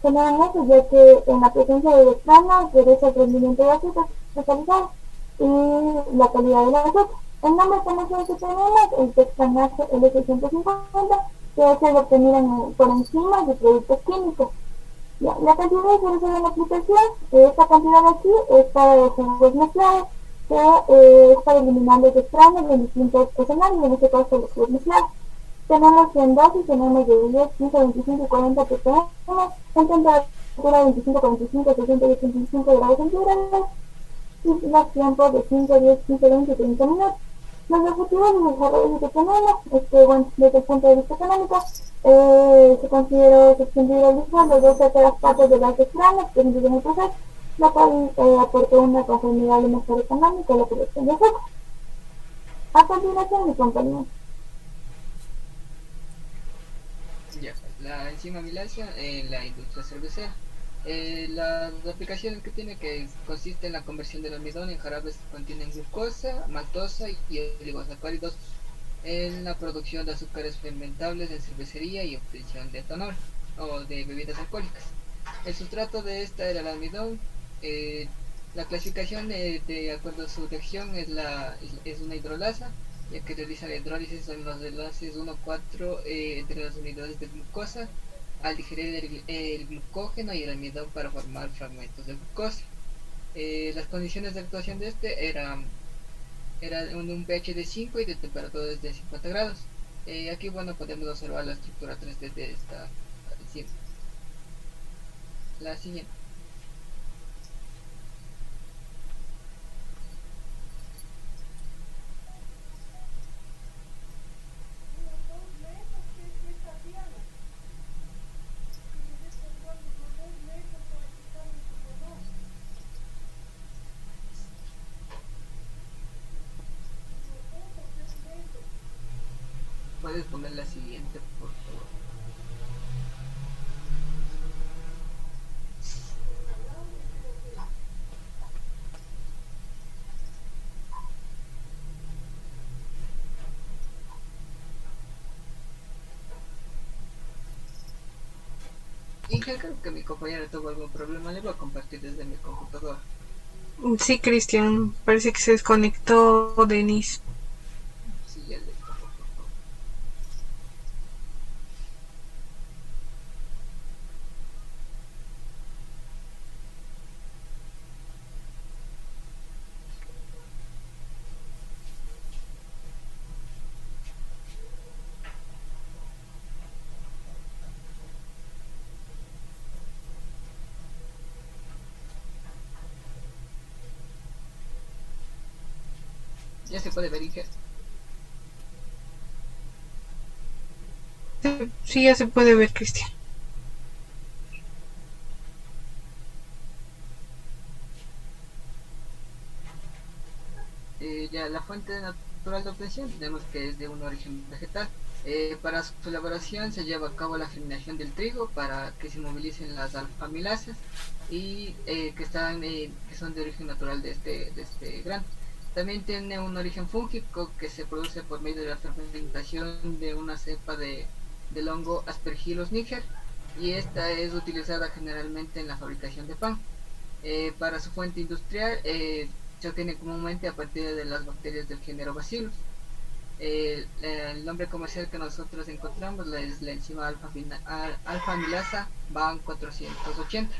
generan eso, ya que en la presencia de dextrano reduce el rendimiento de azúcar cristalizado y la calidad del azúcar. El nombre conocido que tenemos es dextranasa L650, que es obtenido por enzimas de productos químicos. Ya, la cantidad que se usa en la aplicación, esta cantidad de aquí es para los jugos mezclados, que es para eliminar los dextranos en distintos escenarios, en este caso los jugos mezclados. Tenemos en dosis, tenemos de 10, 15, 25 y 40 ppm, en temperatura de 25, 45, 60 y 85 grados centígrados, y los tiempos de 5, 10, 15, 20 y 30 minutos. Los objetivos de desarrollo que tenemos es que, bueno, desde el punto de vista económico, se considera hidrolizar los dos terceras partes de las dextranas que incluyen el proceso, lo cual aporta una conformidad y mejor económica a la producción de azúcar. A continuación, mi compañero. Ya, la enzima amilasa en la industria cervecera. Las aplicaciones que tiene que consiste en la conversión del almidón en jarabes que contienen glucosa, maltosa y oligosacáridos, en la producción de azúcares fermentables en cervecería y obtención de etanol o de bebidas alcohólicas. El sustrato de esta era el almidón. La clasificación de acuerdo a su reacción es una hidrolasa, ya que realiza la hidrólisis en los enlaces 1,4 entre las unidades de glucosa al digerir el glucógeno y el almidón para formar fragmentos de glucosa. Las condiciones de actuación de este eran un pH de 5 y de temperatura de 50 grados. Aquí, bueno, podemos observar la estructura 3D de esta enzima. La siguiente. Puedes poner la siguiente, por favor. Y creo que mi compañera tuvo algún problema, le voy a compartir desde mi computadora. Sí, Cristian, parece que se desconectó Denise. Ya se puede ver, Inge. Sí, ya se puede ver, Cristian. Ya la fuente natural de obtención tenemos que es de un origen vegetal. Para su elaboración se lleva a cabo la germinación del trigo para que se movilicen las alfamilasas y que son de origen natural de este grano. También tiene un origen fúngico que se produce por medio de la fermentación de una cepa del hongo Aspergillus niger, y esta es utilizada generalmente en la fabricación de pan. Para su fuente industrial se obtiene comúnmente a partir de las bacterias del género Bacillus. El nombre comercial que nosotros encontramos es la enzima alfa-amilasa BAN 480.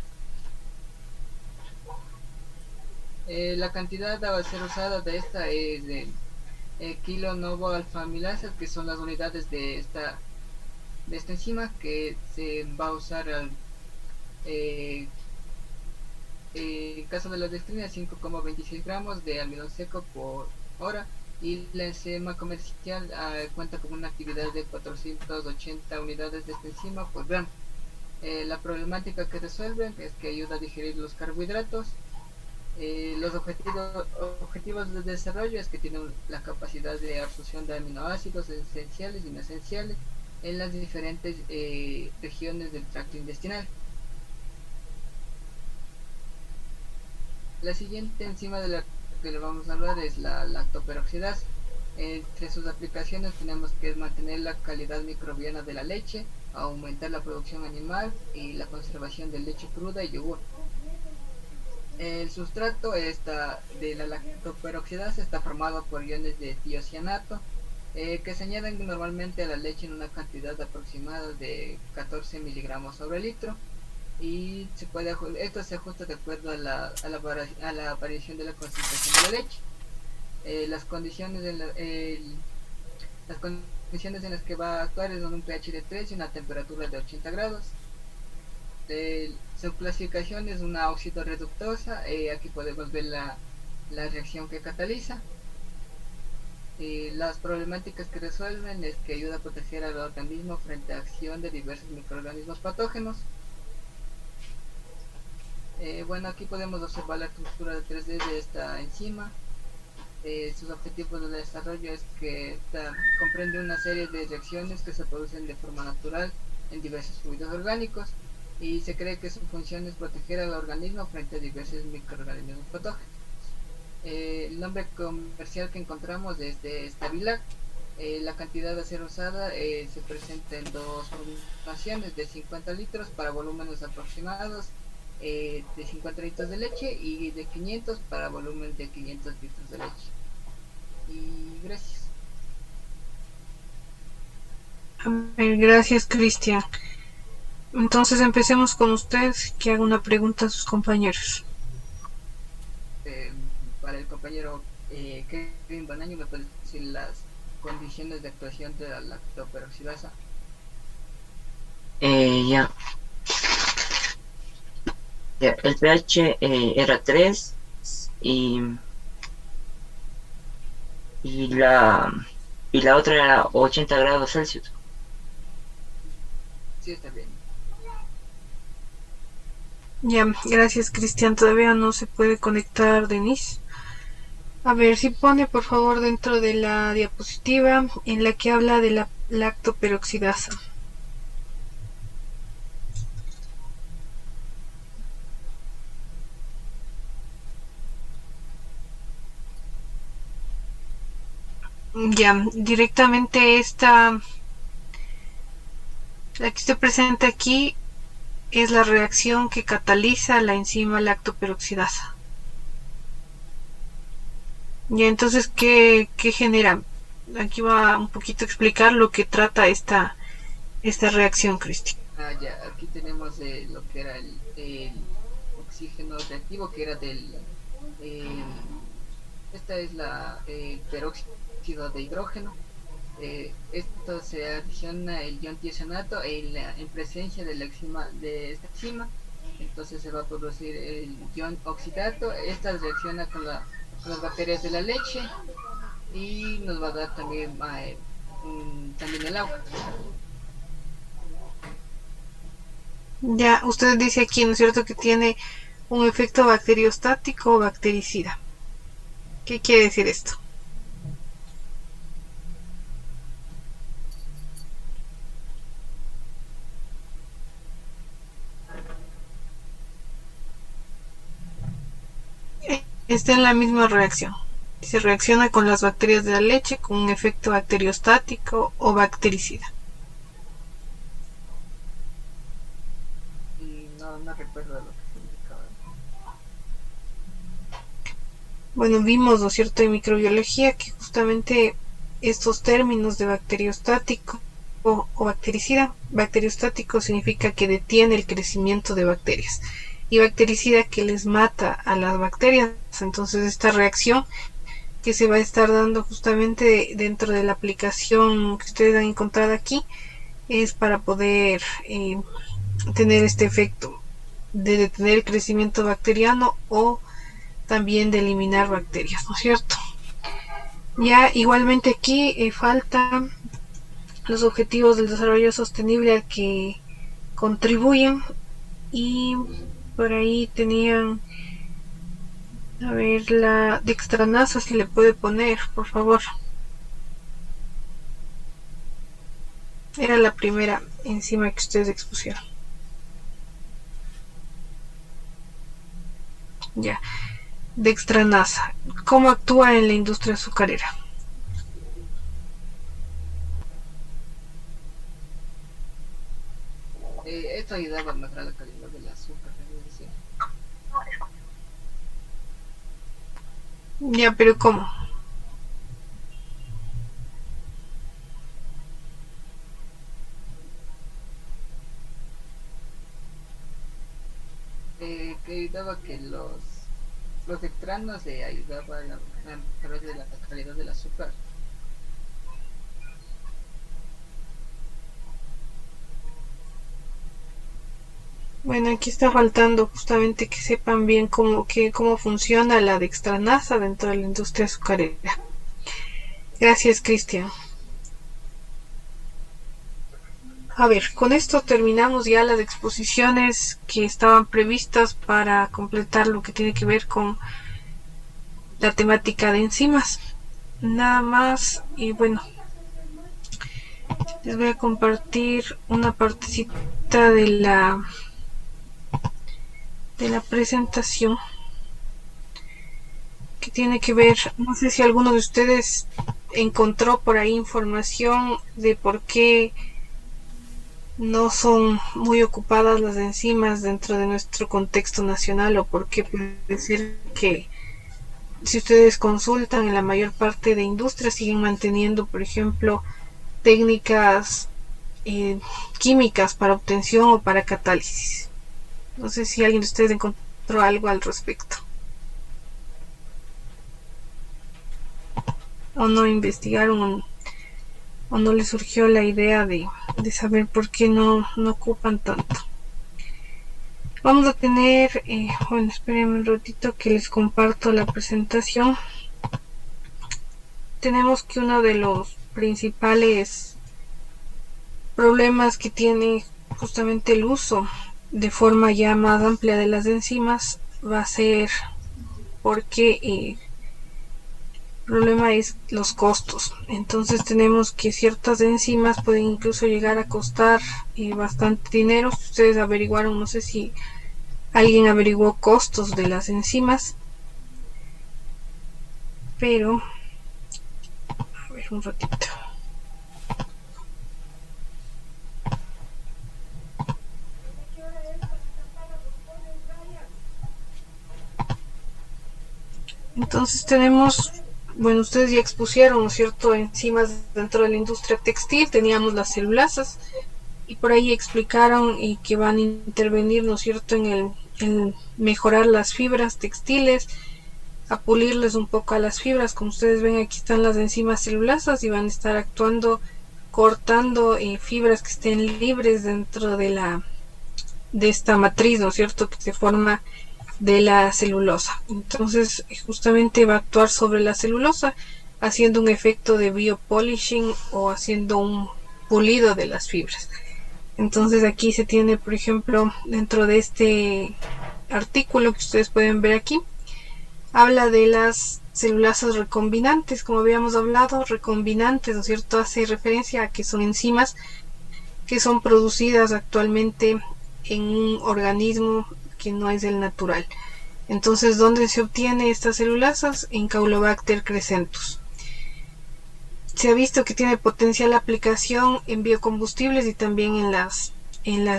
La cantidad a ser usada de esta es de kilo novo alfa-amilasa, que son las unidades de esta enzima que se va a usar en caso de la dextrina 5,26 gramos de almidón seco por hora, y la enzima comercial cuenta con una actividad de 480 unidades de esta enzima por gramo. La problemática que resuelven es que ayuda a digerir los carbohidratos. Los objetivos de desarrollo es que tienen la capacidad de absorción de aminoácidos esenciales y no esenciales en las diferentes regiones del tracto intestinal. La siguiente enzima de la que le vamos a hablar es la lactoperoxidasa. Entre sus aplicaciones tenemos que mantener la calidad microbiana de la leche, aumentar la producción animal y la conservación de leche cruda y yogur. El sustrato de la lactoperoxidasa está formado por iones de tiocianato que se añaden normalmente a la leche en una cantidad aproximada de 14 miligramos sobre litro, y esto se ajusta de acuerdo a la variación de la concentración de la leche. Las condiciones en las que va a actuar es un pH de 3 y una temperatura de 80 grados. Su clasificación es una oxidorreductasa. Aquí podemos ver la reacción que cataliza. Las problemáticas que resuelven es que ayuda a proteger al organismo frente a acción de diversos microorganismos patógenos. Bueno, aquí podemos observar la estructura de 3D de esta enzima. Sus objetivos de desarrollo es que comprende una serie de reacciones que se producen de forma natural en diversos fluidos orgánicos, y se cree que su función es proteger al organismo frente a diversos microorganismos patógenos. El nombre comercial que encontramos es de Stabilac. La cantidad a ser usada se presenta en dos formulaciones de 50 litros para volúmenes aproximados de 50 litros de leche, y de 500 para volumen de 500 litros de leche. Y gracias. Gracias, Cristian. Entonces empecemos con usted, que haga una pregunta a sus compañeros. Para el compañero Kevin Banaño, ¿me puede decir las condiciones de actuación de la lactoperoxidasa? Ya. El pH era 3 y la otra era 80 grados Celsius. Sí, está bien. Ya, gracias, Cristian. Todavía no se puede conectar Denise. A ver, si pone por favor dentro de la diapositiva en la que habla de la lactoperoxidasa. Ya, directamente la que se presenta aquí es la reacción que cataliza la enzima lactoperoxidasa. Ya, entonces, ¿qué genera? Aquí va un poquito a explicar lo que trata esta reacción, Cristian. Ya, aquí tenemos lo que era el oxígeno reactivo, que era esta es el peróxido de hidrógeno. Esto se adiciona el ion tiocianato en presencia de esta enzima, entonces se va a producir el ion oxidato. Esta reacciona con las bacterias de la leche y nos va a dar también, también el agua. Ya, usted dice aquí, ¿no es cierto?, que tiene un efecto bacteriostático o bactericida. ¿Qué quiere decir esto? Está en la misma reacción. Se reacciona con las bacterias de la leche con un efecto bacteriostático o bactericida. No recuerdo lo que significaba. Bueno, vimos, ¿no es cierto?, en microbiología que justamente estos términos de bacteriostático o bactericida, bacteriostático significa que detiene el crecimiento de bacterias y bactericida que les mata a las bacterias. Entonces esta reacción que se va a estar dando justamente dentro de la aplicación que ustedes han encontrado aquí es para poder tener este efecto de detener el crecimiento bacteriano o también de eliminar bacterias, ¿no es cierto? Ya igualmente aquí faltan los objetivos del desarrollo sostenible al que contribuyen, y por ahí tenían, a ver, la dextranasa, si le puede poner, por favor. Era la primera enzima que ustedes expusieron. Ya. Dextranasa. ¿Cómo actúa en la industria azucarera? Esto ayudaba a mejorar la calidad del azúcar. Ya, pero ¿cómo? Que ayudaba que los extranos ayudaban a mejorar de la calidad del azúcar. Bueno, aquí está faltando justamente que sepan bien cómo funciona la dextranasa dentro de la industria azucarera. Gracias, Cristian. A ver, con esto terminamos ya las exposiciones que estaban previstas para completar lo que tiene que ver con la temática de enzimas. Nada más, y bueno, les voy a compartir una partecita de la presentación que tiene que ver, no sé si alguno de ustedes encontró por ahí información de por qué no son muy ocupadas las enzimas dentro de nuestro contexto nacional, o por qué puede ser que si ustedes consultan en la mayor parte de industrias siguen manteniendo, por ejemplo, técnicas químicas para obtención o para catálisis. No sé si alguien de ustedes encontró algo al respecto. O no investigaron, o no les surgió la idea de saber por qué no ocupan tanto. Vamos a tener, bueno, espérenme un ratito que les comparto la presentación. Tenemos que uno de los principales problemas que tiene justamente el uso de forma ya más amplia de las enzimas va a ser porque el problema es los costos. Entonces tenemos que ciertas enzimas pueden incluso llegar a costar bastante dinero. Ustedes averiguaron, no sé si alguien averiguó costos de las enzimas, pero a ver un ratito. Entonces tenemos, bueno, ustedes ya expusieron, ¿no es cierto?, enzimas dentro de la industria textil. Teníamos las celulasas y por ahí explicaron que van a intervenir, ¿no es cierto?, en mejorar las fibras textiles, a pulirles un poco a las fibras. Como ustedes ven, aquí están las enzimas celulasas y van a estar actuando, cortando fibras que estén libres dentro de esta matriz, ¿no es cierto?, que se forma de la celulosa. Entonces justamente va a actuar sobre la celulosa haciendo un efecto de biopolishing o haciendo un pulido de las fibras. Entonces aquí se tiene, por ejemplo, dentro de este artículo que ustedes pueden ver aquí, habla de las celulasas recombinantes, como habíamos hablado, recombinantes, ¿no es cierto? Hace referencia a que son enzimas que son producidas actualmente en un organismo que no es el natural. Entonces, ¿dónde se obtiene estas celulasas? En Caulobacter crescentus. Se ha visto que tiene potencial aplicación en biocombustibles y también en las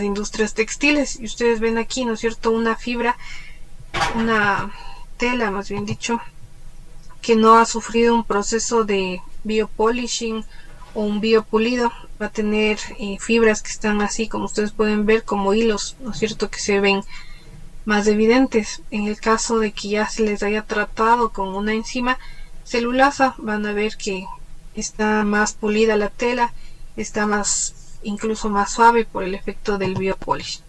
industrias textiles. Y ustedes ven aquí, ¿no es cierto?, una fibra, una tela, más bien dicho, que no ha sufrido un proceso de biopolishing o un biopulido. Va a tener fibras que están así, como ustedes pueden ver, como hilos, ¿no es cierto?, que se ven más evidentes. En el caso de que ya se les haya tratado con una enzima celulasa, van a ver que está más pulida la tela, está incluso más suave por el efecto del biopolishing.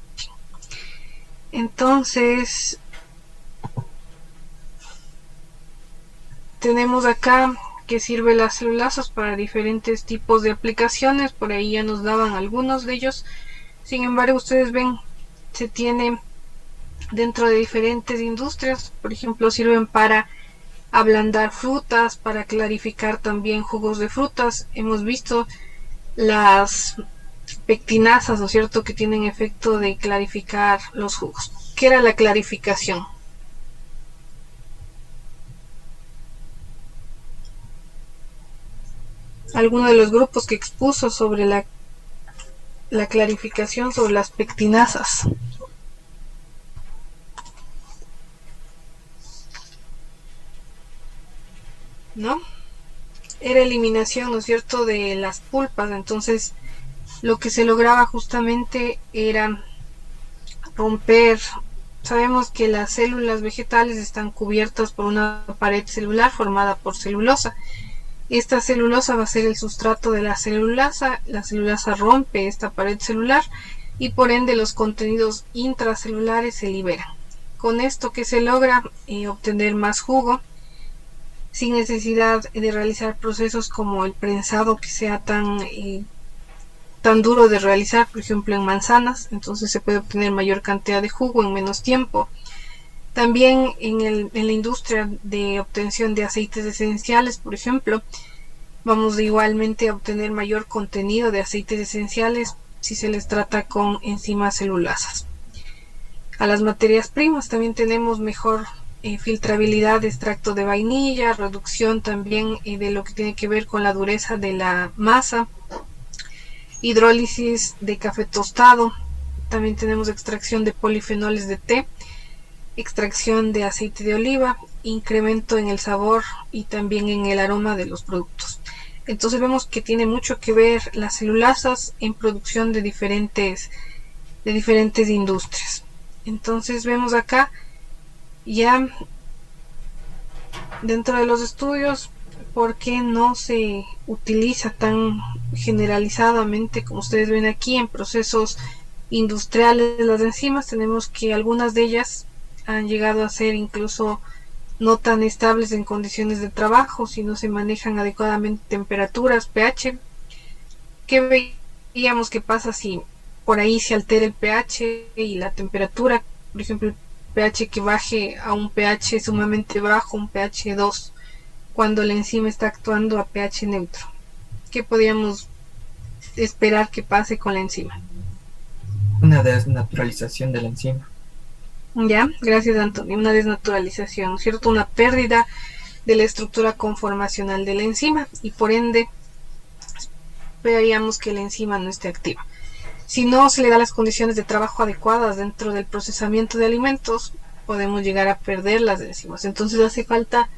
Entonces tenemos acá que sirve las celulasas para diferentes tipos de aplicaciones. Por ahí ya nos daban algunos de ellos. Sin embargo, ustedes ven, se tiene dentro de diferentes industrias. Por ejemplo, sirven para ablandar frutas, para clarificar también jugos de frutas. Hemos visto las pectinasas, ¿no es cierto?, que tienen efecto de clarificar los jugos. ¿Qué era la clarificación? Alguno de los grupos que expuso sobre la clarificación, sobre las pectinasas. ¿No? Era eliminación, ¿no es cierto?, de las pulpas. Entonces lo que se lograba justamente era romper. Sabemos que las células vegetales están cubiertas por una pared celular formada por celulosa. Esta celulosa va a ser el sustrato de la celulasa rompe esta pared celular y por ende los contenidos intracelulares se liberan. Con esto que se logra obtener más jugo sin necesidad de realizar procesos como el prensado, que sea tan duro de realizar, por ejemplo en manzanas. Entonces se puede obtener mayor cantidad de jugo en menos tiempo. También en la industria de obtención de aceites esenciales, por ejemplo, vamos igualmente a obtener mayor contenido de aceites esenciales si se les trata con enzimas celulasas. A las materias primas también tenemos mejor filtrabilidad de extracto de vainilla, reducción también de lo que tiene que ver con la dureza de la masa, hidrólisis de café tostado, también tenemos extracción de polifenoles de té, extracción de aceite de oliva, incremento en el sabor y también en el aroma de los productos. Entonces vemos que tiene mucho que ver las celulasas en producción de diferentes industrias. Entonces vemos acá ya dentro de los estudios por qué no se utiliza tan generalizadamente como ustedes ven aquí en procesos industriales las enzimas. Tenemos que algunas de ellas han llegado a ser incluso no tan estables en condiciones de trabajo si no se manejan adecuadamente temperaturas, pH. ¿Qué veíamos que pasa si por ahí se altera el pH y la temperatura? Por ejemplo, el pH que baje a un pH sumamente bajo, un pH 2, cuando la enzima está actuando a pH neutro. ¿Qué podríamos esperar que pase con la enzima? Una desnaturalización de la enzima. Ya, gracias Antonio, una desnaturalización, ¿cierto? Una pérdida de la estructura conformacional de la enzima y por ende esperaríamos que la enzima no esté activa. Si no se le da las condiciones de trabajo adecuadas dentro del procesamiento de alimentos, podemos llegar a perder las enzimas. Entonces hace falta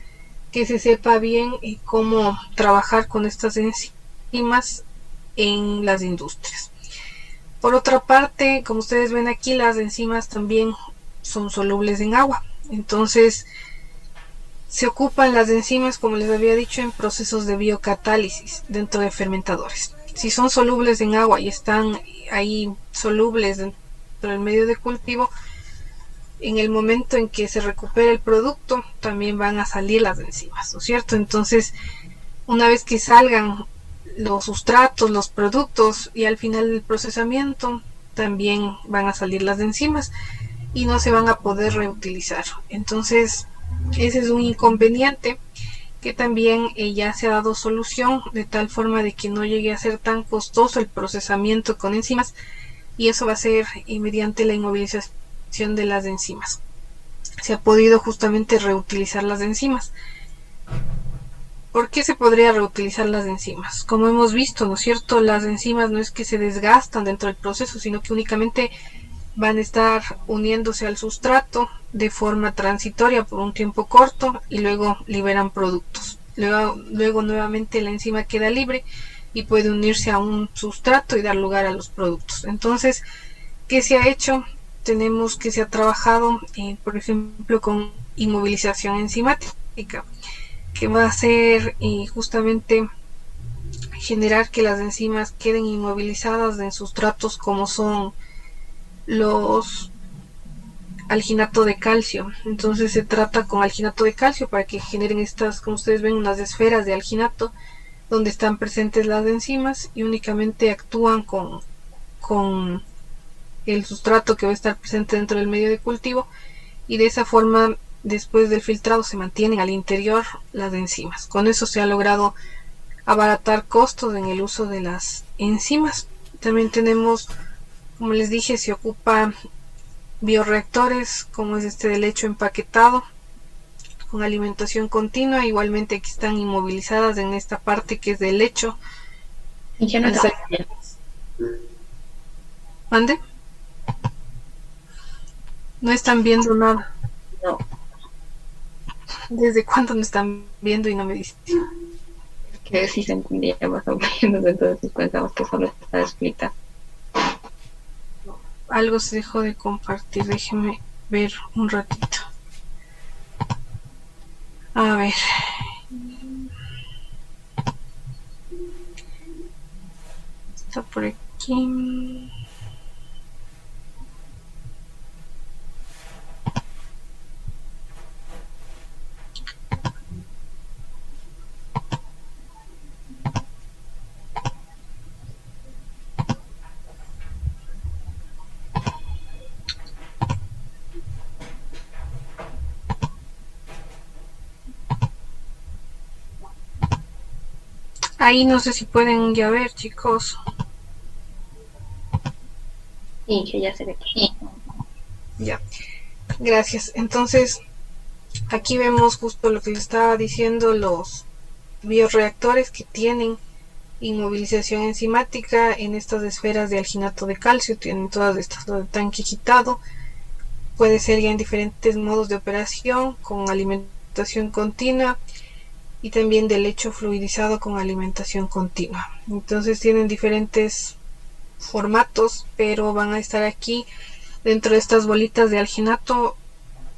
que se sepa bien cómo trabajar con estas enzimas en las industrias. Por otra parte, como ustedes ven aquí, las enzimas también son solubles en agua. Entonces se ocupan las enzimas, como les había dicho, en procesos de biocatálisis dentro de fermentadores. Si son solubles en agua y están ahí solubles dentro del medio de cultivo, en el momento en que se recupera el producto también van a salir las enzimas, ¿no es cierto? Entonces Una vez que salgan los sustratos, los productos y al final del procesamiento también van a salir las enzimas y no se van a poder reutilizar. Entonces ese es un inconveniente que también ya se ha dado solución de tal forma de que no llegue a ser tan costoso el procesamiento con enzimas, y eso va a ser mediante la inmovilización de las enzimas. Se ha podido justamente reutilizar las enzimas. ¿Por qué se podría reutilizar las enzimas? Como hemos visto, ¿no es cierto? Las enzimas no es que se desgastan dentro del proceso, sino que únicamente van a estar uniéndose al sustrato de forma transitoria por un tiempo corto y luego liberan productos. Luego nuevamente la enzima queda libre y puede unirse a un sustrato y dar lugar a los productos. Entonces, ¿qué se ha hecho? Tenemos que se ha trabajado, por ejemplo, con inmovilización enzimática, que va a ser justamente generar que las enzimas queden inmovilizadas en sustratos como son los alginato de calcio. Entonces se trata con alginato de calcio para que generen estas, como ustedes ven, unas esferas de alginato donde están presentes las enzimas y únicamente actúan con el sustrato que va a estar presente dentro del medio de cultivo, y de esa forma después del filtrado se mantienen al interior las enzimas. Con eso se ha logrado abaratar costos en el uso de las enzimas. También tenemos, como les dije, se ocupa bioreactores como es este de lecho empaquetado con alimentación continua. Igualmente aquí están inmovilizadas en esta parte que es de lecho. Y ya no está. ¿Mande? No están viendo nada. No. ¿Desde cuándo no están viendo y no me dicen? Que sí se entendía más o menos, entonces pensamos que solo está escrita. Algo se dejó de compartir, déjenme ver un ratito. A ver. Está por aquí. Ahí no sé si pueden ya ver, chicos. Sí, que ya se ve aquí. Ya, gracias. Entonces, aquí vemos justo lo que les estaba diciendo, los bioreactores que tienen inmovilización enzimática en estas esferas de alginato de calcio. Tienen todas estas de tanque agitado. Puede ser ya en diferentes modos de operación, con alimentación continua, y también de lecho fluidizado con alimentación continua. Entonces tienen diferentes formatos, pero van a estar aquí dentro de estas bolitas de alginato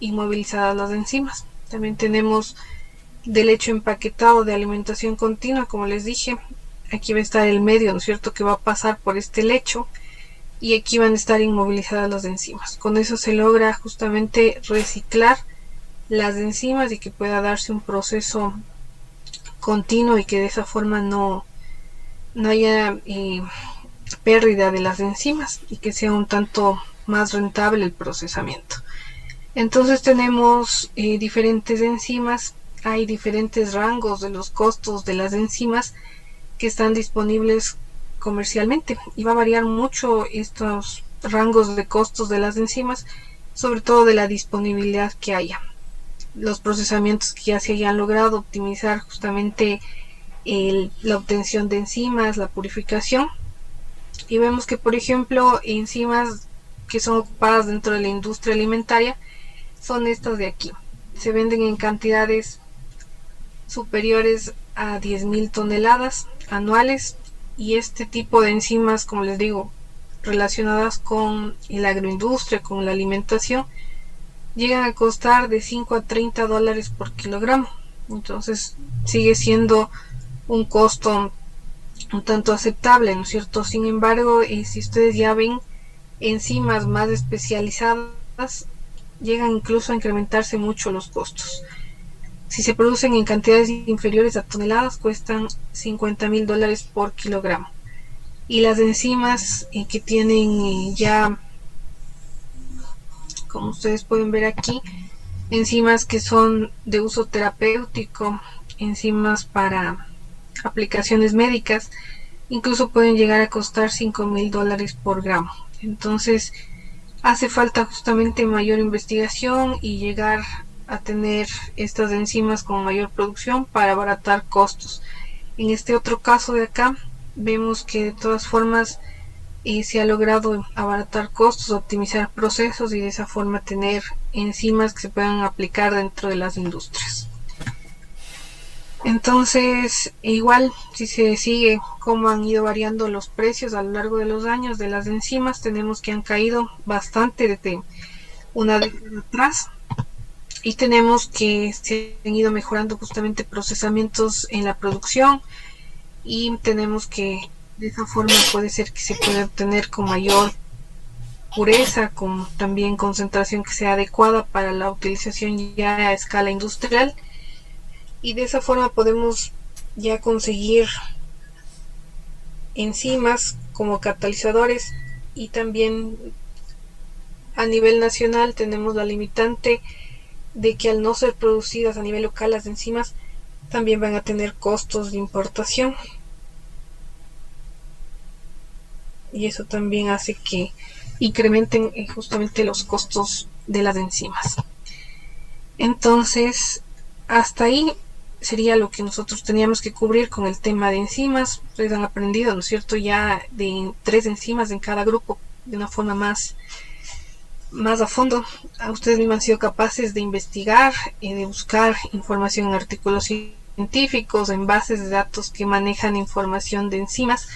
inmovilizadas las enzimas. También tenemos de lecho empaquetado de alimentación continua, como les dije. Aquí va a estar el medio, ¿no es cierto?, que va a pasar por este lecho, y aquí van a estar inmovilizadas las enzimas. Con eso se logra justamente reciclar las enzimas y que pueda darse un proceso continuo y que de esa forma no haya pérdida de las enzimas y que sea un tanto más rentable el procesamiento. Entonces tenemos diferentes enzimas, hay diferentes rangos de los costos de las enzimas que están disponibles comercialmente, y va a variar mucho estos rangos de costos de las enzimas, sobre todo de la disponibilidad que haya, los procesamientos que ya se hayan logrado optimizar, justamente la obtención de enzimas, la purificación. Y vemos que, por ejemplo, enzimas que son ocupadas dentro de la industria alimentaria son estas de aquí. Se venden en cantidades superiores a 10.000 toneladas anuales, y este tipo de enzimas, como les digo, relacionadas con la agroindustria, con la alimentación, llegan a costar de 5 a 30 dólares por kilogramo. Entonces sigue siendo un costo un tanto aceptable, ¿no es cierto? Sin embargo, si ustedes ya ven enzimas más especializadas, llegan incluso a incrementarse mucho los costos. Si se producen en cantidades inferiores a toneladas, cuestan $50,000 por kilogramo. Y las enzimas que tienen ya, como ustedes pueden ver aquí, enzimas que son de uso terapéutico, enzimas para aplicaciones médicas, incluso pueden llegar a costar $5,000 por gramo. Entonces hace falta justamente mayor investigación y llegar a tener estas enzimas con mayor producción para abaratar costos. En este otro caso de acá vemos que de todas formas se ha logrado abaratar costos, optimizar procesos y de esa forma tener enzimas que se puedan aplicar dentro de las industrias. Entonces, igual si se sigue cómo han ido variando los precios a lo largo de los años de las enzimas, tenemos que han caído bastante desde una década atrás, y tenemos que se han ido mejorando justamente procesamientos en la producción, y tenemos que de esa forma puede ser que se pueda obtener con mayor pureza, con también concentración que sea adecuada para la utilización ya a escala industrial, y de esa forma podemos ya conseguir enzimas como catalizadores. Y también a nivel nacional tenemos la limitante de que al no ser producidas a nivel local las enzimas también van a tener costos de importación, y eso también hace que incrementen justamente los costos de las enzimas. Entonces hasta ahí sería lo que nosotros teníamos que cubrir con el tema de enzimas. Ustedes han aprendido, ¿no es cierto?, ya de 3 enzimas en cada grupo de una forma más a fondo. Ustedes mismos han sido capaces de investigar y de buscar información en artículos científicos, en bases de datos que manejan información de enzimas.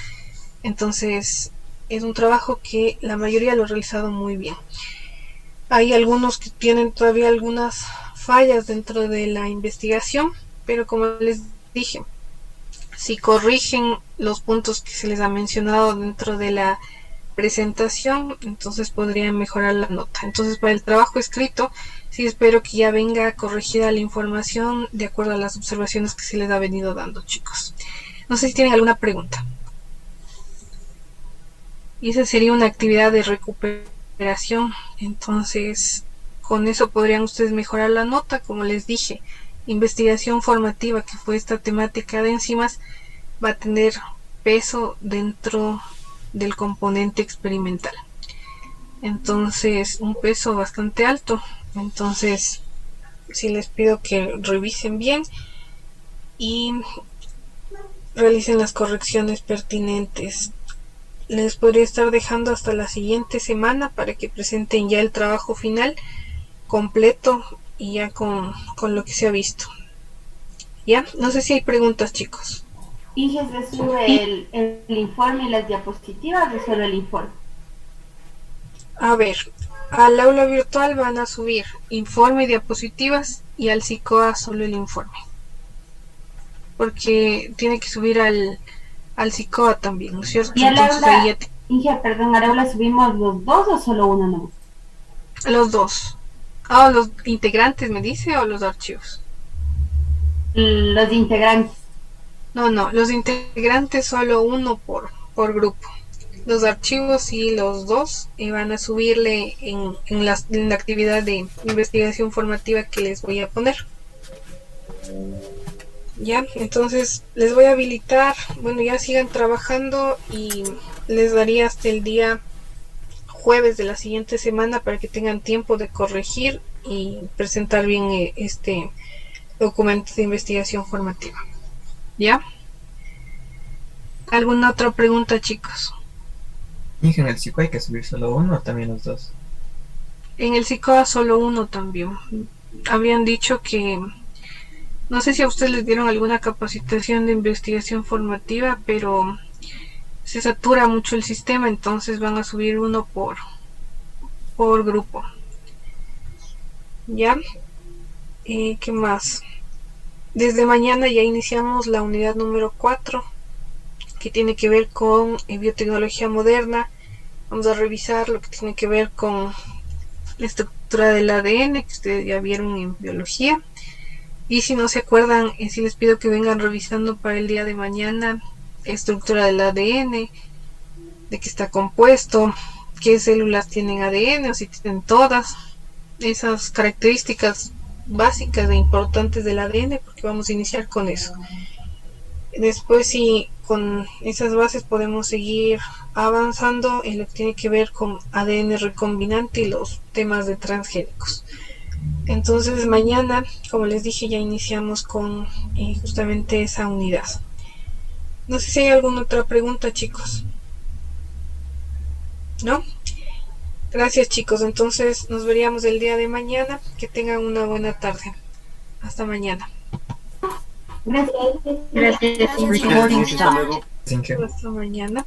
Entonces es un trabajo que la mayoría lo ha realizado muy bien. Hay algunos que tienen todavía algunas fallas dentro de la investigación, pero como les dije, si corrigen los puntos que se les ha mencionado dentro de la presentación, entonces podrían mejorar la nota. Entonces, para el trabajo escrito, sí espero que ya venga corregida la información de acuerdo a las observaciones que se les ha venido dando, chicos. No sé si tienen alguna pregunta. Y esa sería una actividad de recuperación. Entonces, con eso podrían ustedes mejorar la nota. Como les dije, investigación formativa, que fue esta temática de enzimas, va a tener peso dentro del componente experimental. Entonces, un peso bastante alto. Entonces, sí les pido que revisen bien y realicen las correcciones pertinentes. Les podría estar dejando hasta la siguiente semana para que presenten ya el trabajo final completo y ya con lo que se ha visto. ¿Ya? No sé si hay preguntas, chicos. ¿Y se sube el informe y las diapositivas o solo el informe? A ver, al aula virtual van a subir informe y diapositivas, y al SICOA solo el informe. Porque tiene que subir al SICOA también, ¿no es cierto? ¿Y al aula, Inge, perdón, al aula subimos los dos o solo uno no? Los dos. Ah, ¿los integrantes me dice o los archivos? Los integrantes. No, los integrantes solo uno por grupo. Los archivos sí, los dos, y van a subirle en la actividad de investigación formativa que les voy a poner. Ya, entonces les voy a habilitar, bueno, ya sigan trabajando y les daría hasta el día jueves de la siguiente semana para que tengan tiempo de corregir y presentar bien este documento de investigación formativa. ¿Ya? ¿Alguna otra pregunta, chicos? ¿Y en el psico hay que subir solo uno o también los dos? En el psicoa solo uno también. Habían dicho que, no sé si a ustedes les dieron alguna capacitación de investigación formativa, pero se satura mucho el sistema, entonces van a subir uno por grupo. ¿Ya? ¿Qué más? Desde mañana ya iniciamos la unidad número 4, que tiene que ver con biotecnología moderna. Vamos a revisar lo que tiene que ver con la estructura del ADN, que ustedes ya vieron en biología. Y si no se acuerdan, sí les pido que vengan revisando para el día de mañana estructura del ADN, de qué está compuesto, qué células tienen ADN o si tienen todas esas características básicas e importantes del ADN, porque vamos a iniciar con eso. Después, sí, con esas bases podemos seguir avanzando en lo que tiene que ver con ADN recombinante y los temas de transgénicos. Entonces mañana, como les dije, ya iniciamos con justamente esa unidad. No sé si hay alguna otra pregunta, chicos. ¿No? Gracias, chicos. Entonces nos veríamos el día de mañana. Que tengan una buena tarde. Hasta mañana. Gracias. Gracias. Recording stop. Thank you. Hasta mañana.